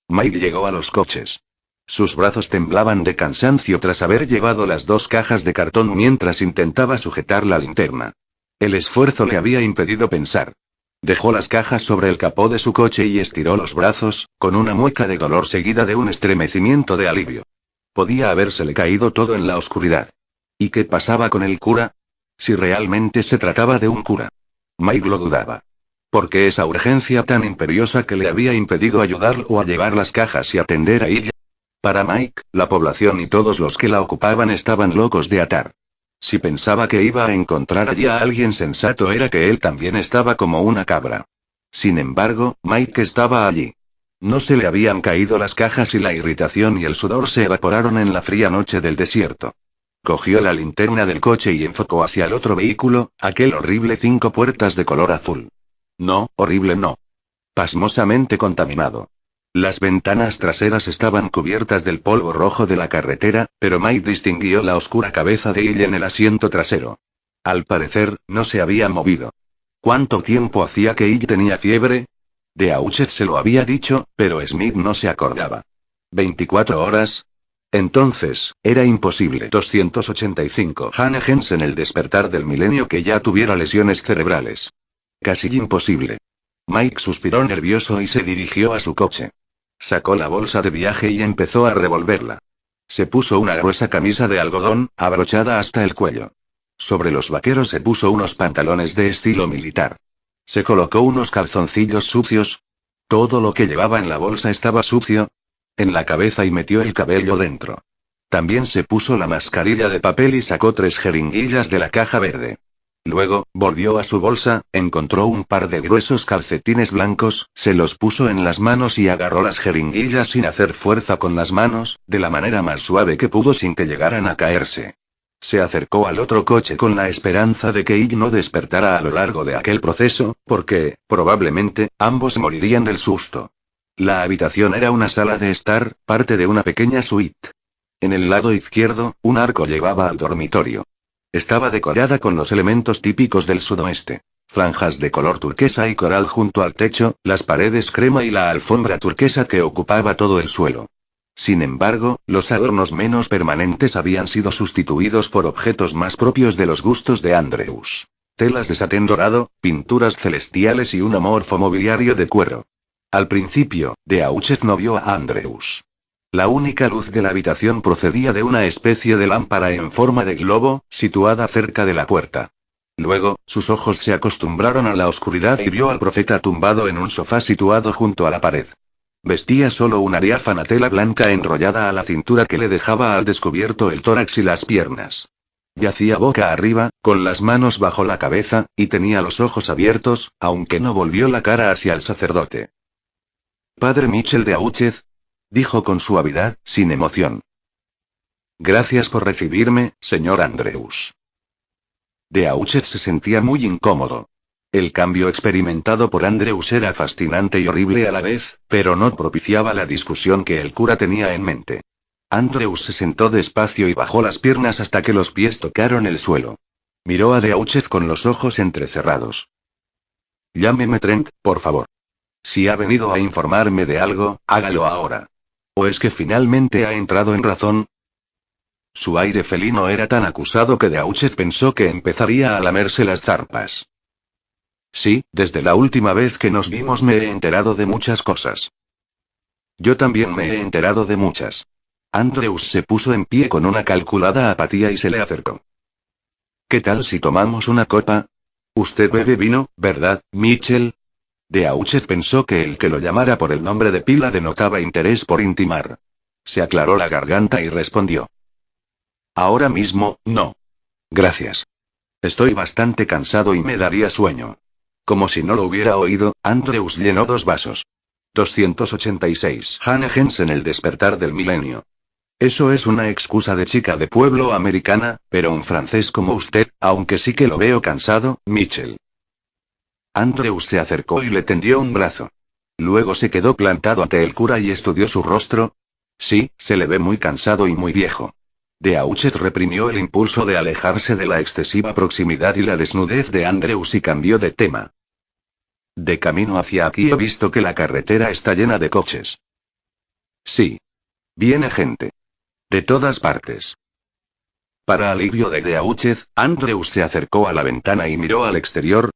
Mike llegó a los coches. Sus brazos temblaban de cansancio tras haber llevado las dos cajas de cartón mientras intentaba sujetar la linterna. El esfuerzo le había impedido pensar. Dejó las cajas sobre el capó de su coche y estiró los brazos, con una mueca de dolor seguida de un estremecimiento de alivio. Podía habérsele caído todo en la oscuridad. ¿Y qué pasaba con el cura? Si realmente se trataba de un cura. Mike lo dudaba. ¿Por qué esa urgencia tan imperiosa que le había impedido ayudarlo a llevar las cajas y atender a ella? Para Mike, la población y todos los que la ocupaban estaban locos de atar. Si pensaba que iba a encontrar allí a alguien sensato era que él también estaba como una cabra. Sin embargo, Mike estaba allí. No se le habían caído las cajas y la irritación y el sudor se evaporaron en la fría noche del desierto. Cogió la linterna del coche y enfocó hacia el otro vehículo, aquel horrible 5 puertas de color azul. No, horrible no. Pasmosamente contaminado. Las ventanas traseras estaban cubiertas del polvo rojo de la carretera, pero Mike distinguió la oscura cabeza de Ille en el asiento trasero. Al parecer, no se había movido. ¿Cuánto tiempo hacía que Ille tenía fiebre? Beauchet se lo había dicho, pero Smith no se acordaba. ¿24 horas? Entonces, era imposible. 285. Hannah Jensen el despertar del milenio que ya tuviera lesiones cerebrales. Casi imposible. Mike suspiró nervioso y se dirigió a su coche. Sacó la bolsa de viaje y empezó a revolverla. Se puso una gruesa camisa de algodón, abrochada hasta el cuello. Sobre los vaqueros se puso unos pantalones de estilo militar. Se colocó unos calzoncillos sucios. Todo lo que llevaba en la bolsa estaba sucio. En la cabeza y metió el cabello dentro. También se puso la mascarilla de papel y sacó 3 jeringuillas de la caja verde. Luego, volvió a su bolsa, encontró un par de gruesos calcetines blancos, se los puso en las manos y agarró las jeringuillas sin hacer fuerza con las manos, de la manera más suave que pudo sin que llegaran a caerse. Se acercó al otro coche con la esperanza de que Ille no despertara a lo largo de aquel proceso, porque, probablemente, ambos morirían del susto. La habitación era una sala de estar, parte de una pequeña suite. En el lado izquierdo, un arco llevaba al dormitorio. Estaba decorada con los elementos típicos del sudoeste. Franjas de color turquesa y coral junto al techo, las paredes crema y la alfombra turquesa que ocupaba todo el suelo. Sin embargo, los adornos menos permanentes habían sido sustituidos por objetos más propios de los gustos de Andrews. Telas de satén dorado, pinturas celestiales y un amorfo mobiliario de cuero. Al principio, Beauchet no vio a Andrews. La única luz de la habitación procedía de una especie de lámpara en forma de globo, situada cerca de la puerta. Luego, sus ojos se acostumbraron a la oscuridad y vio al profeta tumbado en un sofá situado junto a la pared. Vestía solo una diáfana tela blanca enrollada a la cintura que le dejaba al descubierto el tórax y las piernas. Yacía boca arriba, con las manos bajo la cabeza, y tenía los ojos abiertos, aunque no volvió la cara hacia el sacerdote. Padre Mitchell de Auchez, dijo con suavidad, sin emoción. Gracias por recibirme, señor Andrews. Beauchet se sentía muy incómodo. El cambio experimentado por Andrews era fascinante y horrible a la vez, pero no propiciaba la discusión que el cura tenía en mente. Andrews se sentó despacio y bajó las piernas hasta que los pies tocaron el suelo. Miró a Beauchet con los ojos entrecerrados. Llámeme Trent, por favor. Si ha venido a informarme de algo, hágalo ahora. ¿O es que finalmente ha entrado en razón? Su aire felino era tan acusado que Beauchet pensó que empezaría a lamerse las zarpas. Sí, desde la última vez que nos vimos me he enterado de muchas cosas. Yo también me he enterado de muchas. Andrews se puso en pie con una calculada apatía y se le acercó. ¿Qué tal si tomamos una copa? Usted bebe vino, ¿verdad, Mitchell? Beauchet pensó que el que lo llamara por el nombre de pila denotaba interés por intimar. Se aclaró la garganta y respondió. Ahora mismo, no. Gracias. Estoy bastante cansado y me daría sueño. Como si no lo hubiera oído, Andrews llenó 2 vasos. 286. Hannah Jensen el despertar del milenio. Eso es una excusa de chica de pueblo americana, pero un francés como usted, aunque sí que lo veo cansado, Mitchell. Andrews se acercó y le tendió un brazo. Luego se quedó plantado ante el cura y estudió su rostro. Sí, se le ve muy cansado y muy viejo. Beauchet reprimió el impulso de alejarse de la excesiva proximidad y la desnudez de Andrews y cambió de tema. De camino hacia aquí he visto que la carretera está llena de coches. Sí. Viene gente. De todas partes. Para alivio de Beauchet, Andrews se acercó a la ventana y miró al exterior.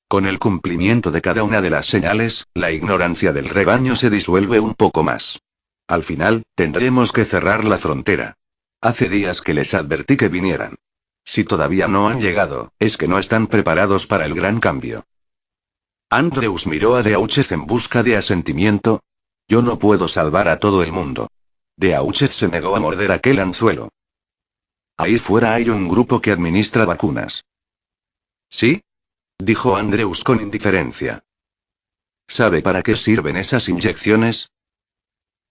Con el cumplimiento de cada una de las señales, la ignorancia del rebaño se disuelve un poco más. Al final, tendremos que cerrar la frontera. Hace días que les advertí que vinieran. Si todavía no han llegado, es que no están preparados para el gran cambio. Andrews miró a Beauchet en busca de asentimiento. Yo no puedo salvar a todo el mundo. Beauchet se negó a morder aquel anzuelo. Ahí fuera hay un grupo que administra vacunas. ¿Sí? Dijo Andrews con indiferencia. ¿Sabe para qué sirven esas inyecciones?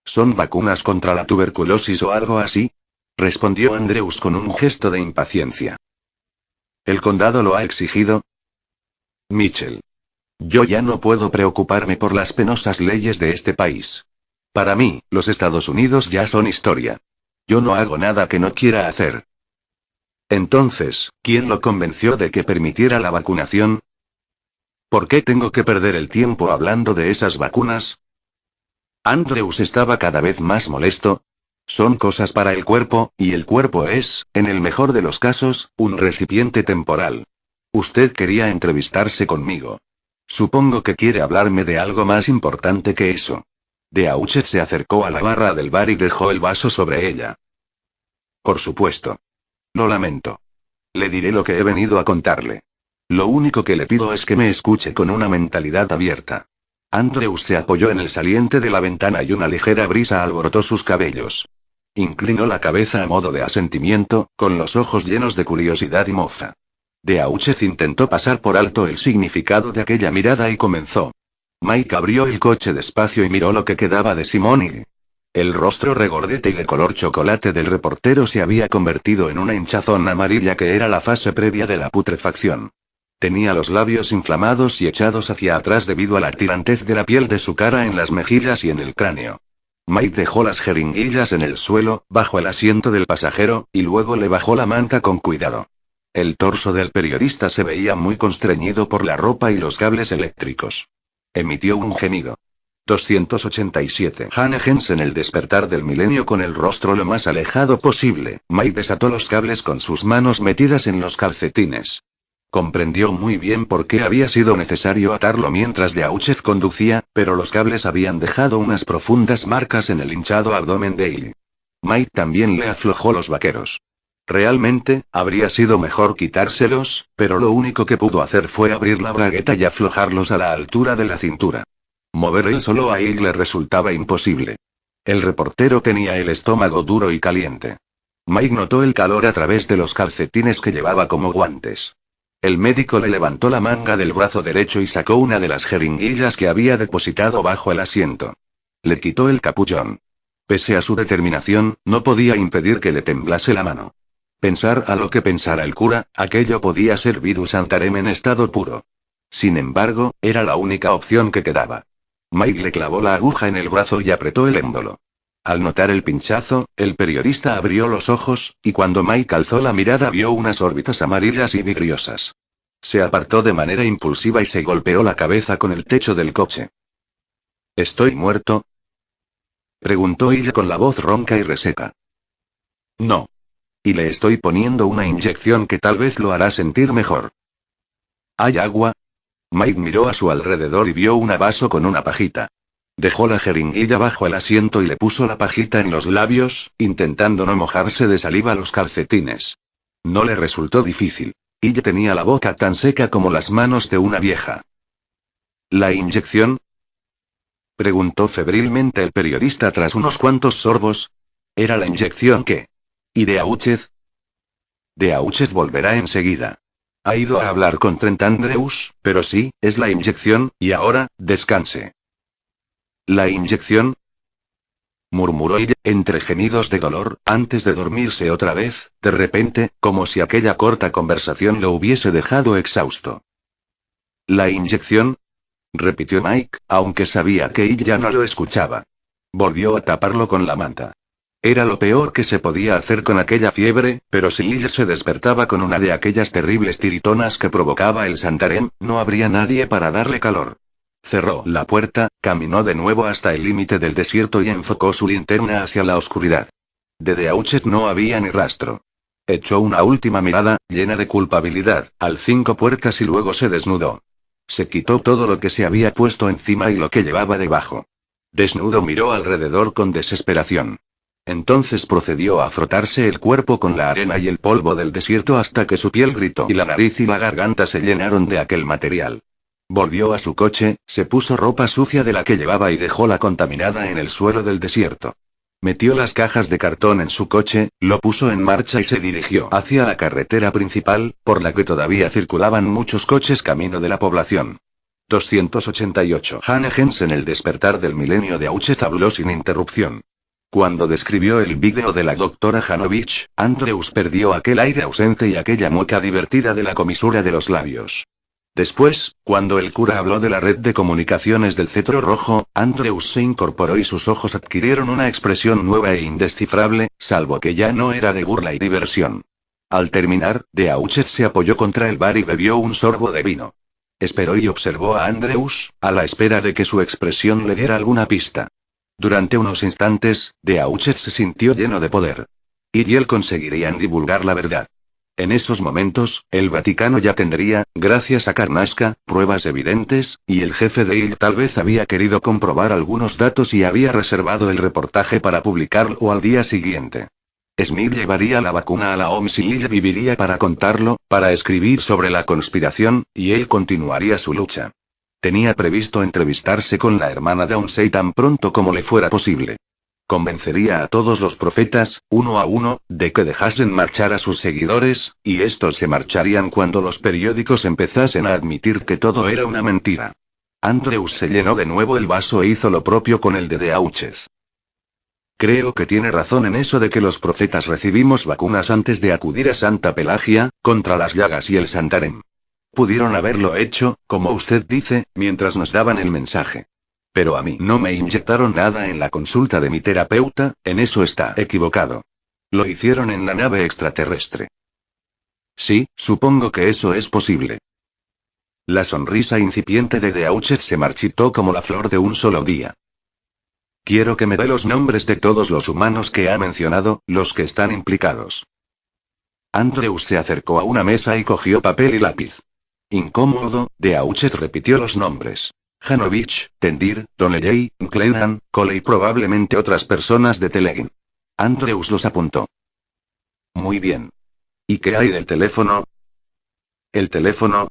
¿Son vacunas contra la tuberculosis o algo así? Respondió Andrews con un gesto de impaciencia. ¿El condado lo ha exigido? Mitchell. Yo ya no puedo preocuparme por las penosas leyes de este país. Para mí, los Estados Unidos ya son historia. Yo no hago nada que no quiera hacer. Entonces, ¿quién lo convenció de que permitiera la vacunación? ¿Por qué tengo que perder el tiempo hablando de esas vacunas? Andrews estaba cada vez más molesto. Son cosas para el cuerpo, y el cuerpo es, en el mejor de los casos, un recipiente temporal. Usted quería entrevistarse conmigo. Supongo que quiere hablarme de algo más importante que eso. Beauchet se acercó a la barra del bar y dejó el vaso sobre ella. Por supuesto. Lo lamento. Le diré lo que he venido a contarle. Lo único que le pido es que me escuche con una mentalidad abierta. Andrews se apoyó en el saliente de la ventana y una ligera brisa alborotó sus cabellos. Inclinó la cabeza a modo de asentimiento, con los ojos llenos de curiosidad y mofa. Beauchet intentó pasar por alto el significado de aquella mirada y comenzó. Mike abrió el coche despacio y miró lo que quedaba de Simone. El rostro regordete y de color chocolate del reportero se había convertido en una hinchazón amarilla que era la fase previa de la putrefacción. Tenía los labios inflamados y echados hacia atrás debido a la tirantez de la piel de su cara en las mejillas y en el cráneo. Mike dejó las jeringuillas en el suelo, bajo el asiento del pasajero, y luego le bajó la manta con cuidado. El torso del periodista se veía muy constreñido por la ropa y los cables eléctricos. Emitió un gemido. 287. Hannah en el despertar del milenio con el rostro lo más alejado posible. Mike desató los cables con sus manos metidas en los calcetines. Comprendió muy bien por qué había sido necesario atarlo mientras Beauchet conducía, pero los cables habían dejado unas profundas marcas en el hinchado abdomen de Illy. Mike también le aflojó los vaqueros. Realmente, habría sido mejor quitárselos, pero lo único que pudo hacer fue abrir la bragueta y aflojarlos a la altura de la cintura. Mover él solo a Illy le resultaba imposible. El reportero tenía el estómago duro y caliente. Mike notó el calor a través de los calcetines que llevaba como guantes. El médico le levantó la manga del brazo derecho y sacó una de las jeringuillas que había depositado bajo el asiento. Le quitó el capuchón. Pese a su determinación, no podía impedir que le temblase la mano. Pensar a lo que pensara el cura, aquello podía ser virus Santarem en estado puro. Sin embargo, era la única opción que quedaba. Mike le clavó la aguja en el brazo y apretó el émbolo. Al notar el pinchazo, el periodista abrió los ojos, y cuando Mike alzó la mirada vio unas órbitas amarillas y vidriosas. Se apartó de manera impulsiva y se golpeó la cabeza con el techo del coche. ¿Estoy muerto?, preguntó ella con la voz ronca y reseca. No. Y le estoy poniendo una inyección que tal vez lo hará sentir mejor. ¿Hay agua? Mike miró a su alrededor y vio un vaso con una pajita. Dejó la jeringuilla bajo el asiento y le puso la pajita en los labios, intentando no mojarse de saliva los calcetines. No le resultó difícil. Ella tenía la boca tan seca como las manos de una vieja. ¿La inyección?, preguntó febrilmente el periodista tras unos cuantos sorbos. ¿Era la inyección qué? ¿Y Beauchet? Beauchet volverá enseguida. Ha ido a hablar con Trent Andrews, pero sí, es la inyección, y ahora, descanse. ¿La inyección?, murmuró ella, entre gemidos de dolor, antes de dormirse otra vez, de repente, como si aquella corta conversación lo hubiese dejado exhausto. ¿La inyección?, repitió Mike, aunque sabía que ella no lo escuchaba. Volvió a taparlo con la manta. Era lo peor que se podía hacer con aquella fiebre, pero si ella se despertaba con una de aquellas terribles tiritonas que provocaba el Santarém, no habría nadie para darle calor. Cerró la puerta, caminó de nuevo hasta el límite del desierto y enfocó su linterna hacia la oscuridad. De Beauchet no había ni rastro. Echó una última mirada, llena de culpabilidad, al 5 puertas y luego se desnudó. Se quitó todo lo que se había puesto encima y lo que llevaba debajo. Desnudo miró alrededor con desesperación. Entonces procedió a frotarse el cuerpo con la arena y el polvo del desierto hasta que su piel gritó y la nariz y la garganta se llenaron de aquel material. Volvió a su coche, se puso ropa sucia de la que llevaba y dejó la contaminada en el suelo del desierto. Metió las cajas de cartón en su coche, lo puso en marcha y se dirigió hacia la carretera principal, por la que todavía circulaban muchos coches camino de la población. 288. Hannah Jensen. El despertar del milenio de Auchez habló sin interrupción. Cuando describió el vídeo de la doctora Janovich, Andrews perdió aquel aire ausente y aquella mueca divertida de la comisura de los labios. Después, cuando el cura habló de la red de comunicaciones del cetro rojo, Andrews se incorporó y sus ojos adquirieron una expresión nueva e indescifrable, salvo que ya no era de burla y diversión. Al terminar, de Auchez se apoyó contra el bar y bebió un sorbo de vino. Esperó y observó a Andrews, a la espera de que su expresión le diera alguna pista. Durante unos instantes, de Auchez se sintió lleno de poder. Y él conseguirían divulgar la verdad. En esos momentos, el Vaticano ya tendría, gracias a Karnaska, pruebas evidentes, y el jefe de él tal vez había querido comprobar algunos datos y había reservado el reportaje para publicarlo al día siguiente. Smith llevaría la vacuna a la OMS y ella viviría para contarlo, para escribir sobre la conspiración, y él continuaría su lucha. Tenía previsto entrevistarse con la hermana de Onsei tan pronto como le fuera posible. Convencería a todos los profetas, uno a uno, de que dejasen marchar a sus seguidores, y estos se marcharían cuando los periódicos empezasen a admitir que todo era una mentira. Andrews se llenó de nuevo el vaso e hizo lo propio con el de Auchez. Creo que tiene razón en eso de que los profetas recibimos vacunas antes de acudir a Santa Pelagia, contra las llagas y el Santarém. Pudieron haberlo hecho, como usted dice, mientras nos daban el mensaje. Pero a mí no me inyectaron nada en la consulta de mi terapeuta, en eso está equivocado. Lo hicieron en la nave extraterrestre. Sí, supongo que eso es posible. La sonrisa incipiente de Auchez se marchitó como la flor de un solo día. Quiero que me dé los nombres de todos los humanos que ha mencionado, los que están implicados. Andrews se acercó a una mesa y cogió papel y lápiz. Incómodo, de Auchez repitió los nombres. Janovich, Tendir, Donnelly, Clennan, Cole y probablemente otras personas de Telekin. Andrews los apuntó. Muy bien. ¿Y qué hay del teléfono? ¿El teléfono?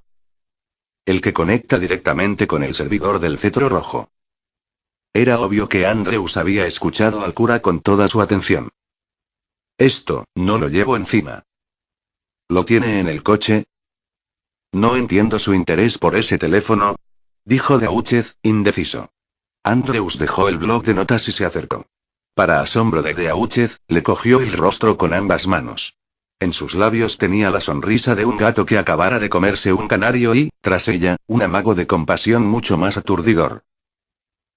El que conecta directamente con el servidor del cetro rojo. Era obvio que Andrews había escuchado al cura con toda su atención. Esto, no lo llevo encima. ¿Lo tiene en el coche? No entiendo su interés por ese teléfono, dijo de Auchez, indeciso. Andrews dejó el bloc de notas y se acercó. Para asombro de Auchez, le cogió el rostro con ambas manos. En sus labios tenía la sonrisa de un gato que acabara de comerse un canario y, tras ella, un amago de compasión mucho más aturdidor.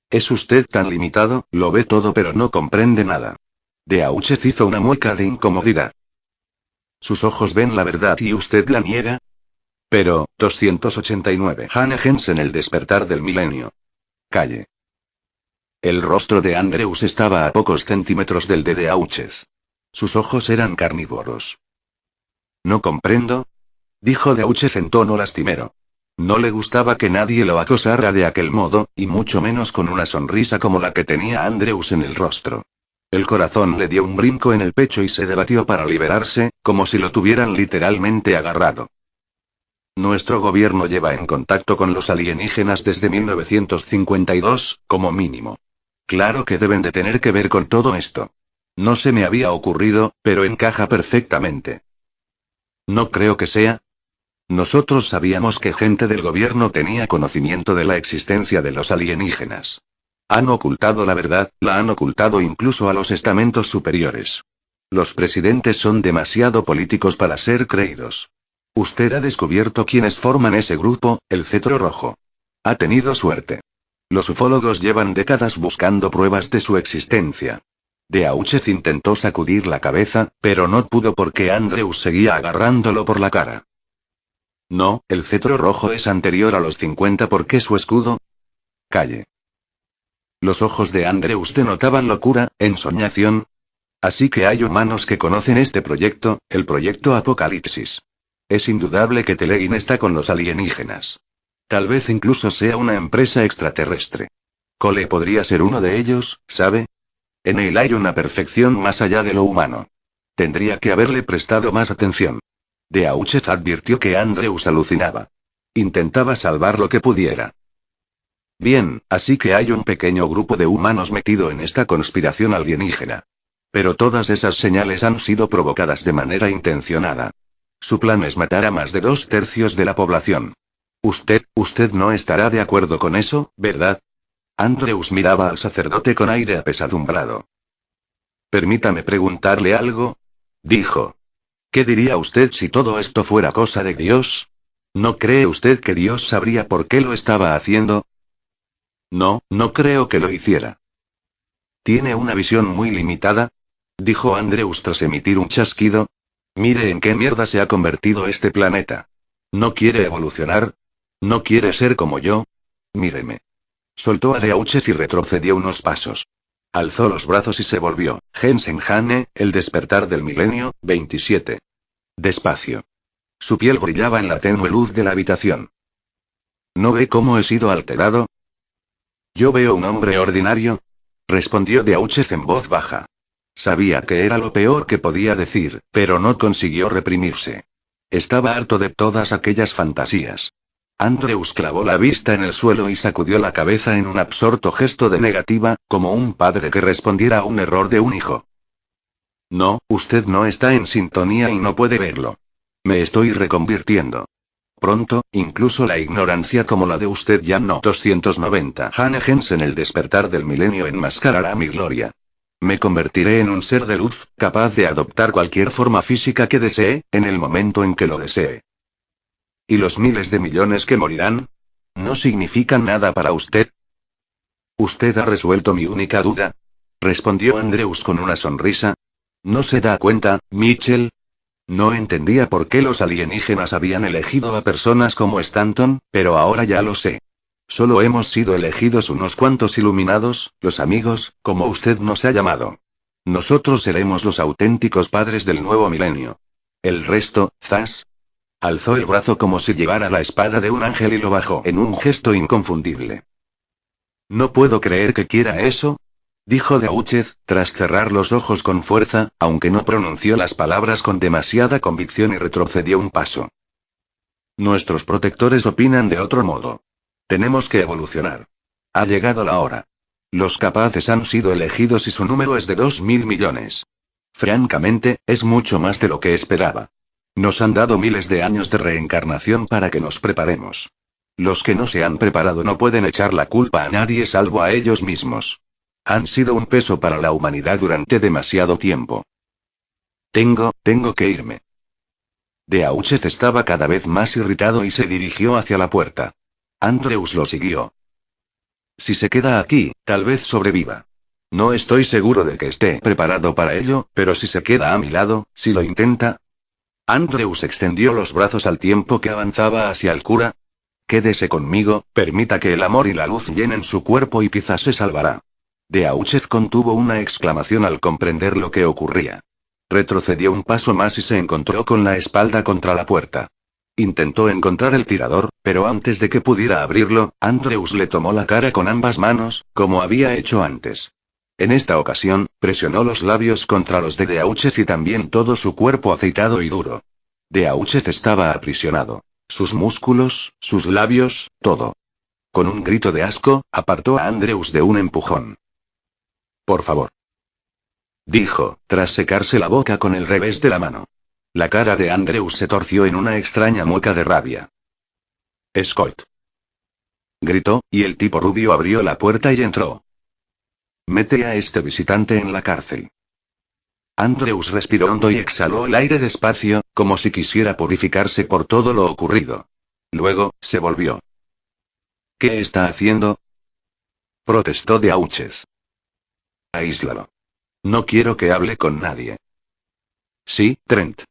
Es usted tan limitado, lo ve todo pero no comprende nada. De Auchez hizo una mueca de incomodidad. Sus ojos ven la verdad y usted la niega. Pero, 289. Hannah Jensen. El despertar del milenio. Calle. El rostro de Andrews estaba a pocos centímetros del de Auchez. Sus ojos eran carnívoros. No comprendo, dijo de Auchez en tono lastimero. No le gustaba que nadie lo acosara de aquel modo, y mucho menos con una sonrisa como la que tenía Andrews en el rostro. El corazón le dio un brinco en el pecho y se debatió para liberarse, como si lo tuvieran literalmente agarrado. Nuestro gobierno lleva en contacto con los alienígenas desde 1952, como mínimo. Claro que deben de tener que ver con todo esto. No se me había ocurrido, pero encaja perfectamente. No creo que sea. Nosotros sabíamos que gente del gobierno tenía conocimiento de la existencia de los alienígenas. Han ocultado la verdad, la han ocultado incluso a los estamentos superiores. Los presidentes son demasiado políticos para ser creídos. Usted ha descubierto quiénes forman ese grupo, el cetro rojo. Ha tenido suerte. Los ufólogos llevan décadas buscando pruebas de su existencia. De Auchez intentó sacudir la cabeza, pero no pudo porque Andrews seguía agarrándolo por la cara. No, el cetro rojo es anterior a los 50 porque su escudo. Calle. Los ojos de Andrews denotaban locura, ensoñación. Así que hay humanos que conocen este proyecto, el proyecto Apocalipsis. Es indudable que Telekin está con los alienígenas. Tal vez incluso sea una empresa extraterrestre. Cole podría ser uno de ellos, ¿sabe? En él hay una perfección más allá de lo humano. Tendría que haberle prestado más atención. De Auchez advirtió que Andrews alucinaba. Intentaba salvar lo que pudiera. Bien, así que hay un pequeño grupo de humanos metido en esta conspiración alienígena. Pero todas esas señales han sido provocadas de manera intencionada. Su plan es matar a más de 2/3 de la población. Usted no estará de acuerdo con eso, ¿verdad? Andrews miraba al sacerdote con aire apesadumbrado. Permítame preguntarle algo, dijo. ¿Qué diría usted si todo esto fuera cosa de Dios? ¿No cree usted que Dios sabría por qué lo estaba haciendo? No, no creo que lo hiciera. ¿Tiene una visión muy limitada? Dijo Andrews tras emitir un chasquido. Mire en qué mierda se ha convertido este planeta. ¿No quiere evolucionar? ¿No quiere ser como yo? Míreme. Soltó a Beauchet y retrocedió unos pasos. Alzó los brazos y se volvió. Gensenjane, el despertar del milenio, 27. Despacio. Su piel brillaba en la tenue luz de la habitación. ¿No ve cómo he sido alterado? Yo veo un hombre ordinario, respondió Beauchet en voz baja. Sabía que era lo peor que podía decir, pero no consiguió reprimirse. Estaba harto de todas aquellas fantasías. Andrews clavó la vista en el suelo y sacudió la cabeza en un absorto gesto de negativa, como un padre que respondiera a un error de un hijo. No, usted no está en sintonía y no puede verlo. Me estoy reconvirtiendo. Pronto, incluso la ignorancia como la de usted ya no. 290. Hane Jensen, el despertar del milenio enmascarará mi gloria. Me convertiré en un ser de luz, capaz de adoptar cualquier forma física que desee, en el momento en que lo desee. ¿Y los miles de millones que morirán? ¿No significan nada para usted? Usted ha resuelto mi única duda, respondió Andrews con una sonrisa. ¿No se da cuenta, Mitchell? No entendía por qué los alienígenas habían elegido a personas como Stanton, pero ahora ya lo sé. Solo hemos sido elegidos unos cuantos iluminados, los amigos, como usted nos ha llamado. Nosotros seremos los auténticos padres del nuevo milenio. El resto, zas. Alzó el brazo como si llevara la espada de un ángel y lo bajó en un gesto inconfundible. No puedo creer que quiera eso, dijo Beauchet, tras cerrar los ojos con fuerza, aunque no pronunció las palabras con demasiada convicción y retrocedió un paso. Nuestros protectores opinan de otro modo. Tenemos que evolucionar. Ha llegado la hora. Los capaces han sido elegidos y su número es de 2.000 millones. Francamente, es mucho más de lo que esperaba. Nos han dado miles de años de reencarnación para que nos preparemos. Los que no se han preparado no pueden echar la culpa a nadie salvo a ellos mismos. Han sido un peso para la humanidad durante demasiado tiempo. Tengo que irme. Beauchet estaba cada vez más irritado y se dirigió hacia la puerta. Andrews lo siguió. Si se queda aquí, tal vez sobreviva. No estoy seguro de que esté preparado para ello, pero si se queda a mi lado, si lo intenta. Andrews extendió los brazos al tiempo que avanzaba hacia el cura. Quédese conmigo, permita que el amor y la luz llenen su cuerpo y quizás se salvará. Beauchet contuvo una exclamación al comprender lo que ocurría. Retrocedió un paso más y se encontró con la espalda contra la puerta. Intentó encontrar el tirador, pero antes de que pudiera abrirlo, Andrews le tomó la cara con ambas manos, como había hecho antes. En esta ocasión, presionó los labios contra los de Beauchet y también todo su cuerpo aceitado y duro. Beauchet estaba aprisionado. Sus músculos, sus labios, todo. Con un grito de asco, apartó a Andrews de un empujón. Por favor. Dijo, tras secarse la boca con el revés de la mano. La cara de Andrews se torció en una extraña mueca de rabia. Scott. Gritó, y el tipo rubio abrió la puerta y entró. Mete a este visitante en la cárcel. Andrews respiró hondo y exhaló el aire despacio, como si quisiera purificarse por todo lo ocurrido. Luego, se volvió. ¿Qué está haciendo? Protestó Beauchet. Aíslalo. No quiero que hable con nadie. Sí, Trent.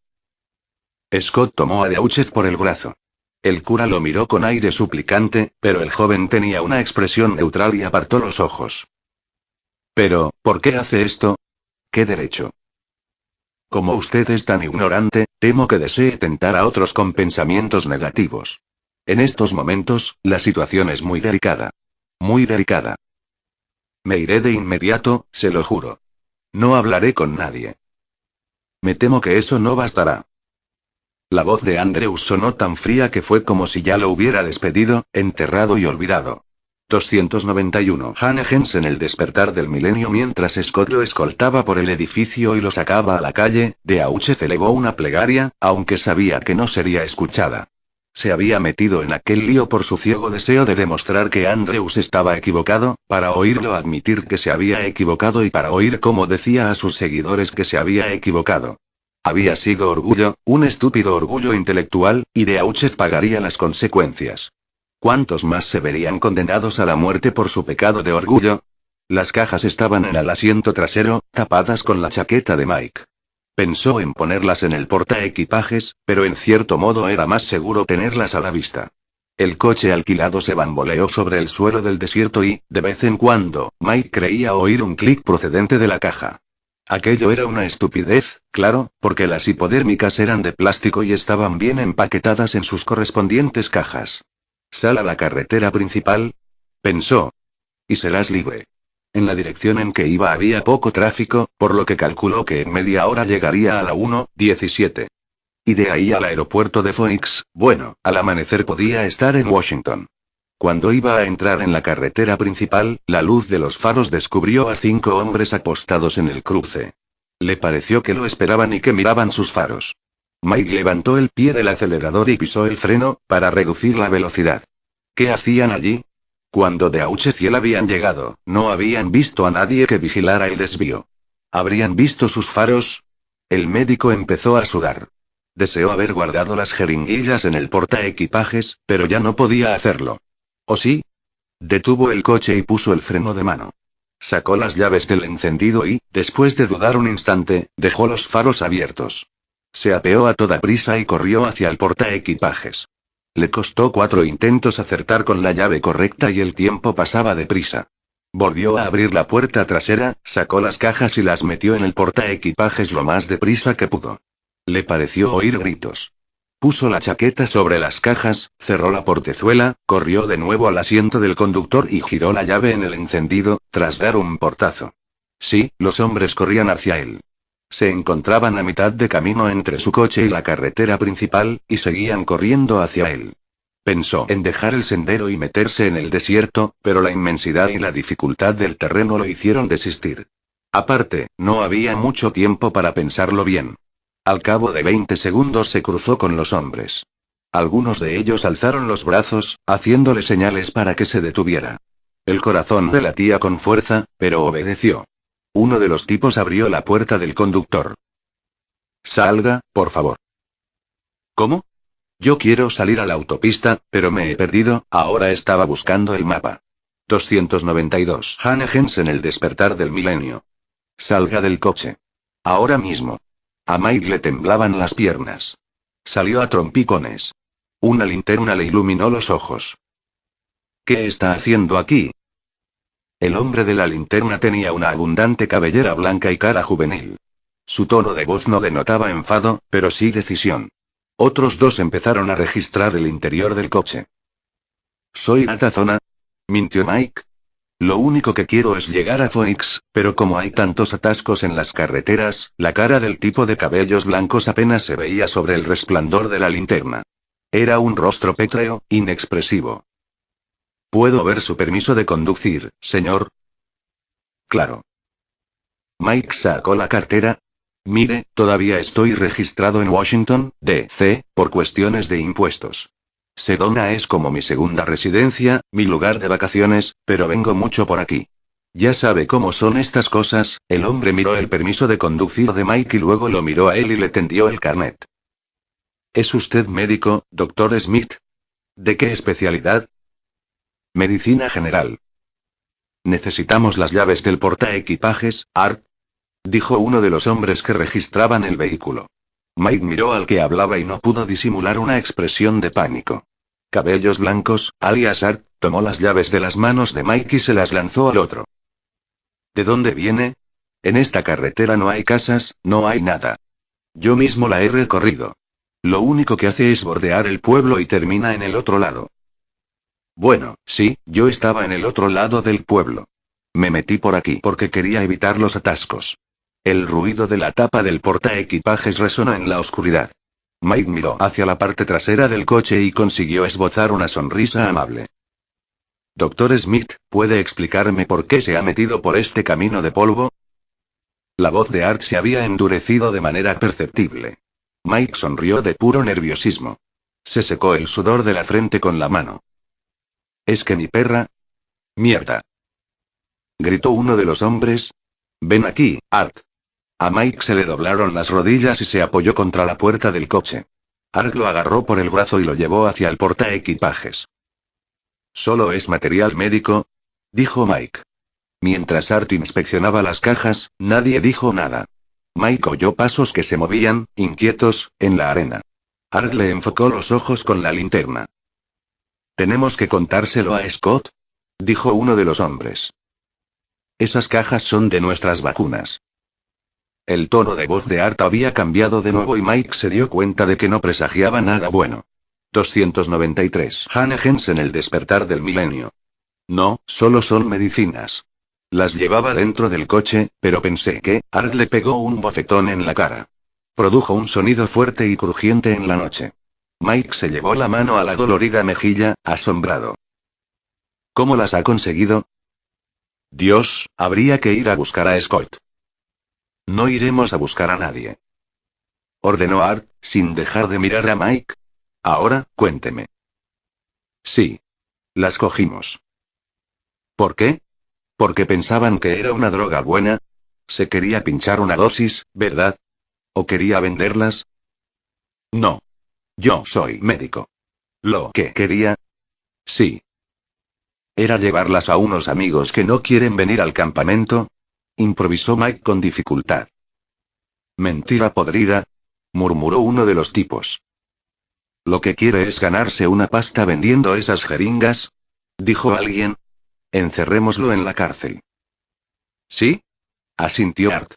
Scott tomó a Beauchet por el brazo. El cura lo miró con aire suplicante, pero el joven tenía una expresión neutral y apartó los ojos. Pero, ¿por qué hace esto? ¿Qué derecho? Como usted es tan ignorante, temo que desee tentar a otros con pensamientos negativos. En estos momentos, la situación es muy delicada. Muy delicada. Me iré de inmediato, se lo juro. No hablaré con nadie. Me temo que eso no bastará. La voz de Andrews sonó tan fría que fue como si ya lo hubiera despedido, enterrado y olvidado. 291. Hannah Hens en el despertar del milenio. Mientras Scott lo escoltaba por el edificio y lo sacaba a la calle, Deutsche elevó una plegaria, aunque sabía que no sería escuchada. Se había metido en aquel lío por su ciego deseo de demostrar que Andrews estaba equivocado, para oírlo admitir que se había equivocado y para oír cómo decía a sus seguidores que se había equivocado. Había sido orgullo, un estúpido orgullo intelectual, y Deutsche pagaría las consecuencias. ¿Cuántos más se verían condenados a la muerte por su pecado de orgullo? Las cajas estaban en el asiento trasero, tapadas con la chaqueta de Mike. Pensó en ponerlas en el portaequipajes, pero en cierto modo era más seguro tenerlas a la vista. El coche alquilado se bamboleó sobre el suelo del desierto y, de vez en cuando, Mike creía oír un clic procedente de la caja. Aquello era una estupidez, claro, porque las hipodérmicas eran de plástico y estaban bien empaquetadas en sus correspondientes cajas. «Sal a la carretera principal», pensó. «Y serás libre». En la dirección en que iba había poco tráfico, por lo que calculó que en media hora llegaría a la 1:17. Y de ahí al aeropuerto de Phoenix, bueno, al amanecer podía estar en Washington. Cuando iba a entrar en la carretera principal, la luz de los faros descubrió a 5 hombres apostados en el cruce. Le pareció que lo esperaban y que miraban sus faros. Mike levantó el pie del acelerador y pisó el freno, para reducir la velocidad. ¿Qué hacían allí? Cuando Deutsche y él habían llegado, no habían visto a nadie que vigilara el desvío. ¿Habrían visto sus faros? El médico empezó a sudar. Deseó haber guardado las jeringuillas en el portaequipajes, pero ya no podía hacerlo. ¿O sí? Detuvo el coche y puso el freno de mano. Sacó las llaves del encendido y, después de dudar un instante, dejó los faros abiertos. Se apeó a toda prisa y corrió hacia el portaequipajes. Le costó 4 intentos acertar con la llave correcta y el tiempo pasaba deprisa. Volvió a abrir la puerta trasera, sacó las cajas y las metió en el portaequipajes lo más deprisa que pudo. Le pareció oír gritos. Puso la chaqueta sobre las cajas, cerró la portezuela, corrió de nuevo al asiento del conductor y giró la llave en el encendido, tras dar un portazo. Sí, los hombres corrían hacia él. Se encontraban a mitad de camino entre su coche y la carretera principal, y seguían corriendo hacia él. Pensó en dejar el sendero y meterse en el desierto, pero la inmensidad y la dificultad del terreno lo hicieron desistir. Aparte, no había mucho tiempo para pensarlo bien. Al cabo de 20 segundos se cruzó con los hombres. Algunos de ellos alzaron los brazos, haciéndole señales para que se detuviera. El corazón le latía con fuerza, pero obedeció. Uno de los tipos abrió la puerta del conductor. «Salga, por favor». «¿Cómo? Yo quiero salir a la autopista, pero me he perdido, ahora estaba buscando el mapa». 292. Hannah Hens en el despertar del milenio. «Salga del coche. Ahora mismo». A Mike le temblaban las piernas. Salió a trompicones. Una linterna le iluminó los ojos. «¿Qué está haciendo aquí?» El hombre de la linterna tenía una abundante cabellera blanca y cara juvenil. Su tono de voz no denotaba enfado, pero sí decisión. Otros dos empezaron a registrar el interior del coche. «Soy Atazona», mintió Mike. «Lo único que quiero es llegar a Phoenix, pero como hay tantos atascos en las carreteras», la cara del tipo de cabellos blancos apenas se veía sobre el resplandor de la linterna. Era un rostro pétreo, inexpresivo. «¿Puedo ver su permiso de conducir, señor?» «Claro». Mike sacó la cartera. «Mire, todavía estoy registrado en Washington, D.C., por cuestiones de impuestos. Sedona es como mi segunda residencia, mi lugar de vacaciones, pero vengo mucho por aquí. Ya sabe cómo son estas cosas». El hombre miró el permiso de conducir de Mike y luego lo miró a él y le tendió el carnet. «¿Es usted médico, doctor Smith? ¿De qué especialidad?» «Medicina general». «Necesitamos las llaves del portaequipajes, Art», dijo uno de los hombres que registraban el vehículo. Mike miró al que hablaba y no pudo disimular una expresión de pánico. Cabellos blancos, alias Art, tomó las llaves de las manos de Mike y se las lanzó al otro. «¿De dónde viene? En esta carretera no hay casas, no hay nada. Yo mismo la he recorrido. Lo único que hace es bordear el pueblo y termina en el otro lado». «Bueno, sí, yo estaba en el otro lado del pueblo. Me metí por aquí porque quería evitar los atascos». El ruido de la tapa del portaequipajes resonó en la oscuridad. Mike miró hacia la parte trasera del coche y consiguió esbozar una sonrisa amable. Doctor Smith, ¿puede explicarme por qué se ha metido por este camino de polvo? La voz de Art se había endurecido de manera perceptible. Mike sonrió de puro nerviosismo. Se secó el sudor de la frente con la mano. ¿Es que mi perra? ¡Mierda!, gritó uno de los hombres. Ven aquí, Art. A Mike se le doblaron las rodillas y se apoyó contra la puerta del coche. Art lo agarró por el brazo y lo llevó hacia el portaequipajes. ¿Solo es material médico?, dijo Mike. Mientras Art inspeccionaba las cajas, nadie dijo nada. Mike oyó pasos que se movían, inquietos, en la arena. Art le enfocó los ojos con la linterna. «¿Tenemos que contárselo a Scott?», dijo uno de los hombres. «Esas cajas son de nuestras vacunas». El tono de voz de Art había cambiado de nuevo y Mike se dio cuenta de que no presagiaba nada bueno. 293. Hannegens en el despertar del milenio. No, solo son medicinas. Las llevaba dentro del coche, pero pensé que Art le pegó un bofetón en la cara. Produjo un sonido fuerte y crujiente en la noche. Mike se llevó la mano a la dolorida mejilla, asombrado. ¿Cómo las ha conseguido? Dios, habría que ir a buscar a Scott. No iremos a buscar a nadie, ordenó Art, sin dejar de mirar a Mike. Ahora, cuénteme. Sí. Las cogimos. ¿Por qué? Porque pensaban que era una droga buena. Se quería pinchar una dosis, ¿verdad? ¿O quería venderlas? No. Yo soy médico. ¿Lo que quería? Sí. ¿Era llevarlas a unos amigos que no quieren venir al campamento?, improvisó Mike con dificultad. Mentira podrida, murmuró uno de los tipos. ¿Lo que quiere es ganarse una pasta vendiendo esas jeringas?, dijo alguien. Encerrémoslo en la cárcel. ¿Sí?, asintió Art.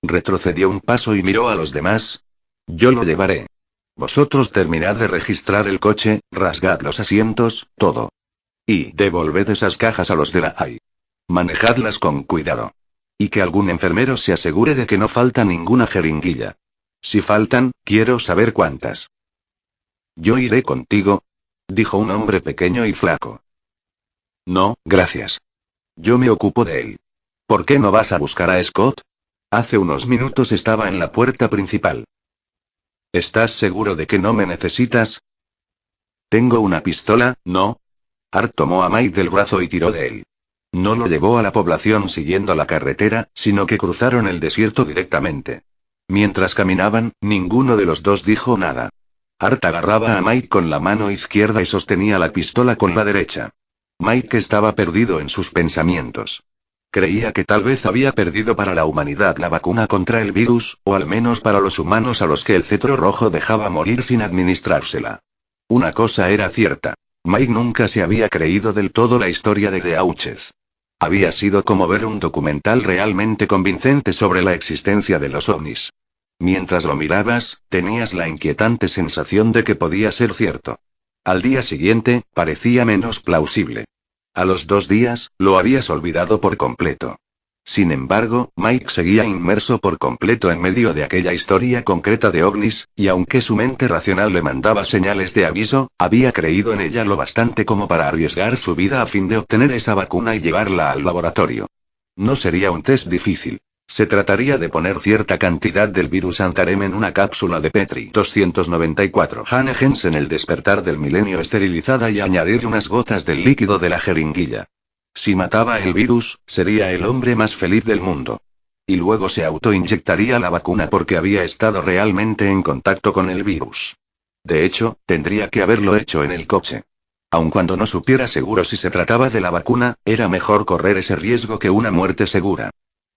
Retrocedió un paso y miró a los demás. Yo lo llevaré. Vosotros terminad de registrar el coche, rasgad los asientos, todo. Y devolved esas cajas a los de la AI. Manejadlas con cuidado. Y que algún enfermero se asegure de que no falta ninguna jeringuilla. Si faltan, quiero saber cuántas. Yo iré contigo, dijo un hombre pequeño y flaco. No, gracias. Yo me ocupo de él. ¿Por qué no vas a buscar a Scott? Hace unos minutos estaba en la puerta principal. ¿Estás seguro de que no me necesitas? Tengo una pistola, ¿no? Art tomó a Mike del brazo y tiró de él. No lo llevó a la población siguiendo la carretera, sino que cruzaron el desierto directamente. Mientras caminaban, ninguno de los dos dijo nada. Art agarraba a Mike con la mano izquierda y sostenía la pistola con la derecha. Mike estaba perdido en sus pensamientos. Creía que tal vez había perdido para la humanidad la vacuna contra el virus, o al menos para los humanos a los que el cetro rojo dejaba morir sin administrársela. Una cosa era cierta. Mike nunca se había creído del todo la historia de Auschwitz. Había sido como ver un documental realmente convincente sobre la existencia de los ovnis. Mientras lo mirabas, tenías la inquietante sensación de que podía ser cierto. Al día siguiente, parecía menos plausible. A los 2 días, lo habías olvidado por completo. Sin embargo, Mike seguía inmerso por completo en medio de aquella historia concreta de ovnis, y aunque su mente racional le mandaba señales de aviso, había creído en ella lo bastante como para arriesgar su vida a fin de obtener esa vacuna y llevarla al laboratorio. No sería un test difícil. Se trataría de poner cierta cantidad del virus Antarem en una cápsula de Petri. 294. Hannegens en el despertar del milenio esterilizada y añadir unas gotas del líquido de la jeringuilla. Si mataba el virus, sería el hombre más feliz del mundo. Y luego se autoinyectaría la vacuna porque había estado realmente en contacto con el virus. De hecho, tendría que haberlo hecho en el coche. Aun cuando no supiera seguro si se trataba de la vacuna, era mejor correr ese riesgo que una muerte segura.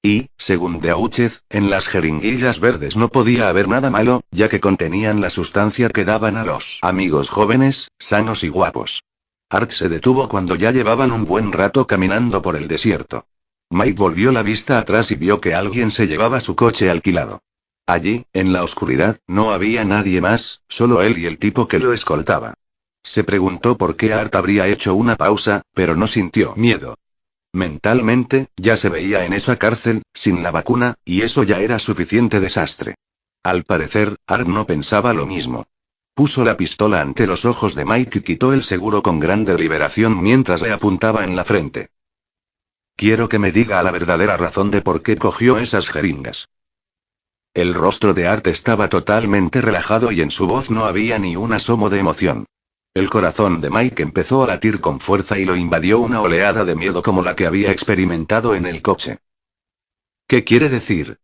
Y, según Auschwitz, en las jeringuillas verdes no podía haber nada malo, ya que contenían la sustancia que daban a los amigos jóvenes, sanos y guapos. Art se detuvo cuando ya llevaban un buen rato caminando por el desierto. Mike volvió la vista atrás y vio que alguien se llevaba su coche alquilado. Allí, en la oscuridad, no había nadie más, solo él y el tipo que lo escoltaba. Se preguntó por qué Art habría hecho una pausa, pero no sintió miedo. Mentalmente, ya se veía en esa cárcel, sin la vacuna, y eso ya era suficiente desastre. Al parecer, Art no pensaba lo mismo. Puso la pistola ante los ojos de Mike y quitó el seguro con gran deliberación mientras le apuntaba en la frente. Quiero que me diga la verdadera razón de por qué cogió esas jeringas. El rostro de Art estaba totalmente relajado y en su voz no había ni un asomo de emoción. El corazón de Mike empezó a latir con fuerza y lo invadió una oleada de miedo como la que había experimentado en el coche. ¿Qué quiere decir?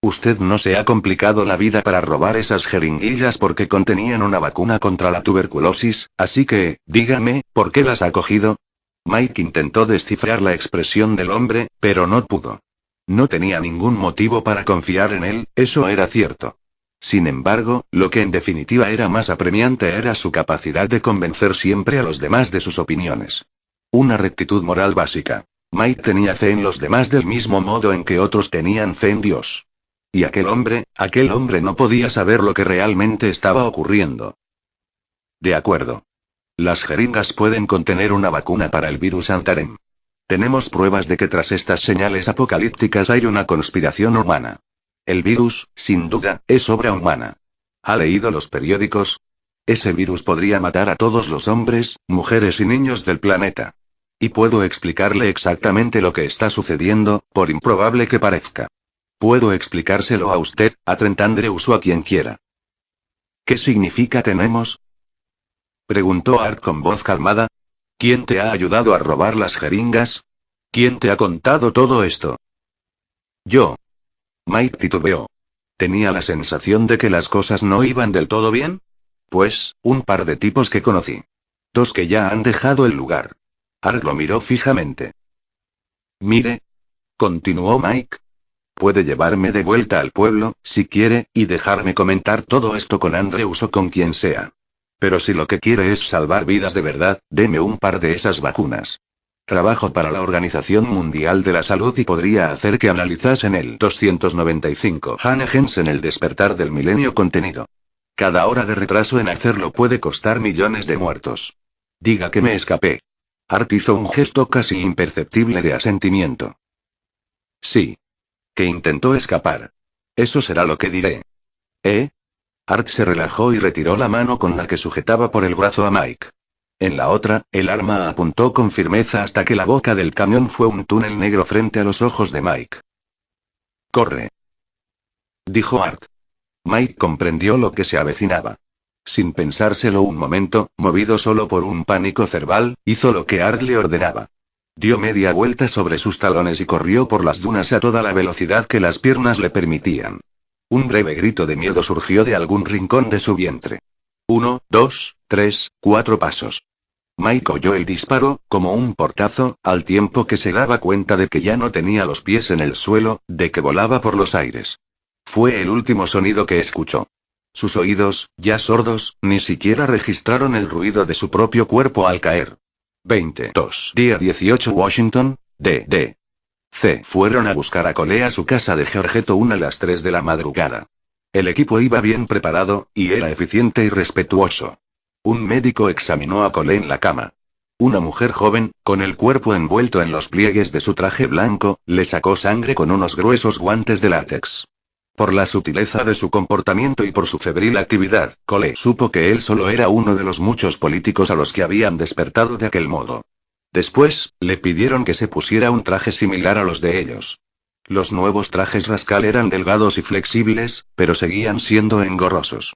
Usted no se ha complicado la vida para robar esas jeringuillas porque contenían una vacuna contra la tuberculosis, así que, dígame, ¿por qué las ha cogido? Mike intentó descifrar la expresión del hombre, pero no pudo. No tenía ningún motivo para confiar en él, eso era cierto. Sin embargo, lo que en definitiva era más apremiante era su capacidad de convencer siempre a los demás de sus opiniones. Una rectitud moral básica. Mike tenía fe en los demás del mismo modo en que otros tenían fe en Dios. Y aquel hombre no podía saber lo que realmente estaba ocurriendo. De acuerdo. Las jeringas pueden contener una vacuna para el virus Antarem. Tenemos pruebas de que tras estas señales apocalípticas hay una conspiración humana. El virus, sin duda, es obra humana. ¿Ha leído los periódicos? Ese virus podría matar a todos los hombres, mujeres y niños del planeta. Y puedo explicarle exactamente lo que está sucediendo, por improbable que parezca. Puedo explicárselo a usted, a Trent Andrews o a quien quiera. ¿Qué significa tenemos? Preguntó Art con voz calmada. ¿Quién te ha ayudado a robar las jeringas? ¿Quién te ha contado todo esto? Yo. Mike titubeó. Tenía la sensación de que las cosas no iban del todo bien. Pues, un par de tipos que conocí. 2 que ya han dejado el lugar. Art lo miró fijamente. Mire. Continuó Mike. Puede llevarme de vuelta al pueblo, si quiere, y dejarme comentar todo esto con Andrews o con quien sea. Pero si lo que quiere es salvar vidas de verdad, deme un par de esas vacunas. Trabajo para la Organización Mundial de la Salud y podría hacer que analizasen el 295 Hanegens en el despertar del milenio contenido. Cada hora de retraso en hacerlo puede costar millones de muertos. Diga que me escapé. Art hizo un gesto casi imperceptible de asentimiento. Sí. Que intentó escapar. Eso será lo que diré. ¿Eh? Art se relajó y retiró la mano con la que sujetaba por el brazo a Mike. En la otra, el arma apuntó con firmeza hasta que la boca del camión fue un túnel negro frente a los ojos de Mike. «Corre», dijo Art. Mike comprendió lo que se avecinaba. Sin pensárselo un momento, movido solo por un pánico cerval, hizo lo que Art le ordenaba. Dio media vuelta sobre sus talones y corrió por las dunas a toda la velocidad que las piernas le permitían. Un breve grito de miedo surgió de algún rincón de su vientre. 1, 2, 3, 4 pasos. Mike oyó el disparo, como un portazo, al tiempo que se daba cuenta de que ya no tenía los pies en el suelo, de que volaba por los aires. Fue el último sonido que escuchó. Sus oídos, ya sordos, ni siquiera registraron el ruido de su propio cuerpo al caer. 22. Día 18 Washington, D.D. C. Fueron a buscar a Cole a su casa de Georgetown 1 a las 3 de la madrugada. El equipo iba bien preparado, y era eficiente y respetuoso. Un médico examinó a Cole en la cama. Una mujer joven, con el cuerpo envuelto en los pliegues de su traje blanco, le sacó sangre con unos gruesos guantes de látex. Por la sutileza de su comportamiento y por su febril actividad, Cole supo que él solo era uno de los muchos políticos a los que habían despertado de aquel modo. Después, le pidieron que se pusiera un traje similar a los de ellos. Los nuevos trajes Rascal eran delgados y flexibles, pero seguían siendo engorrosos.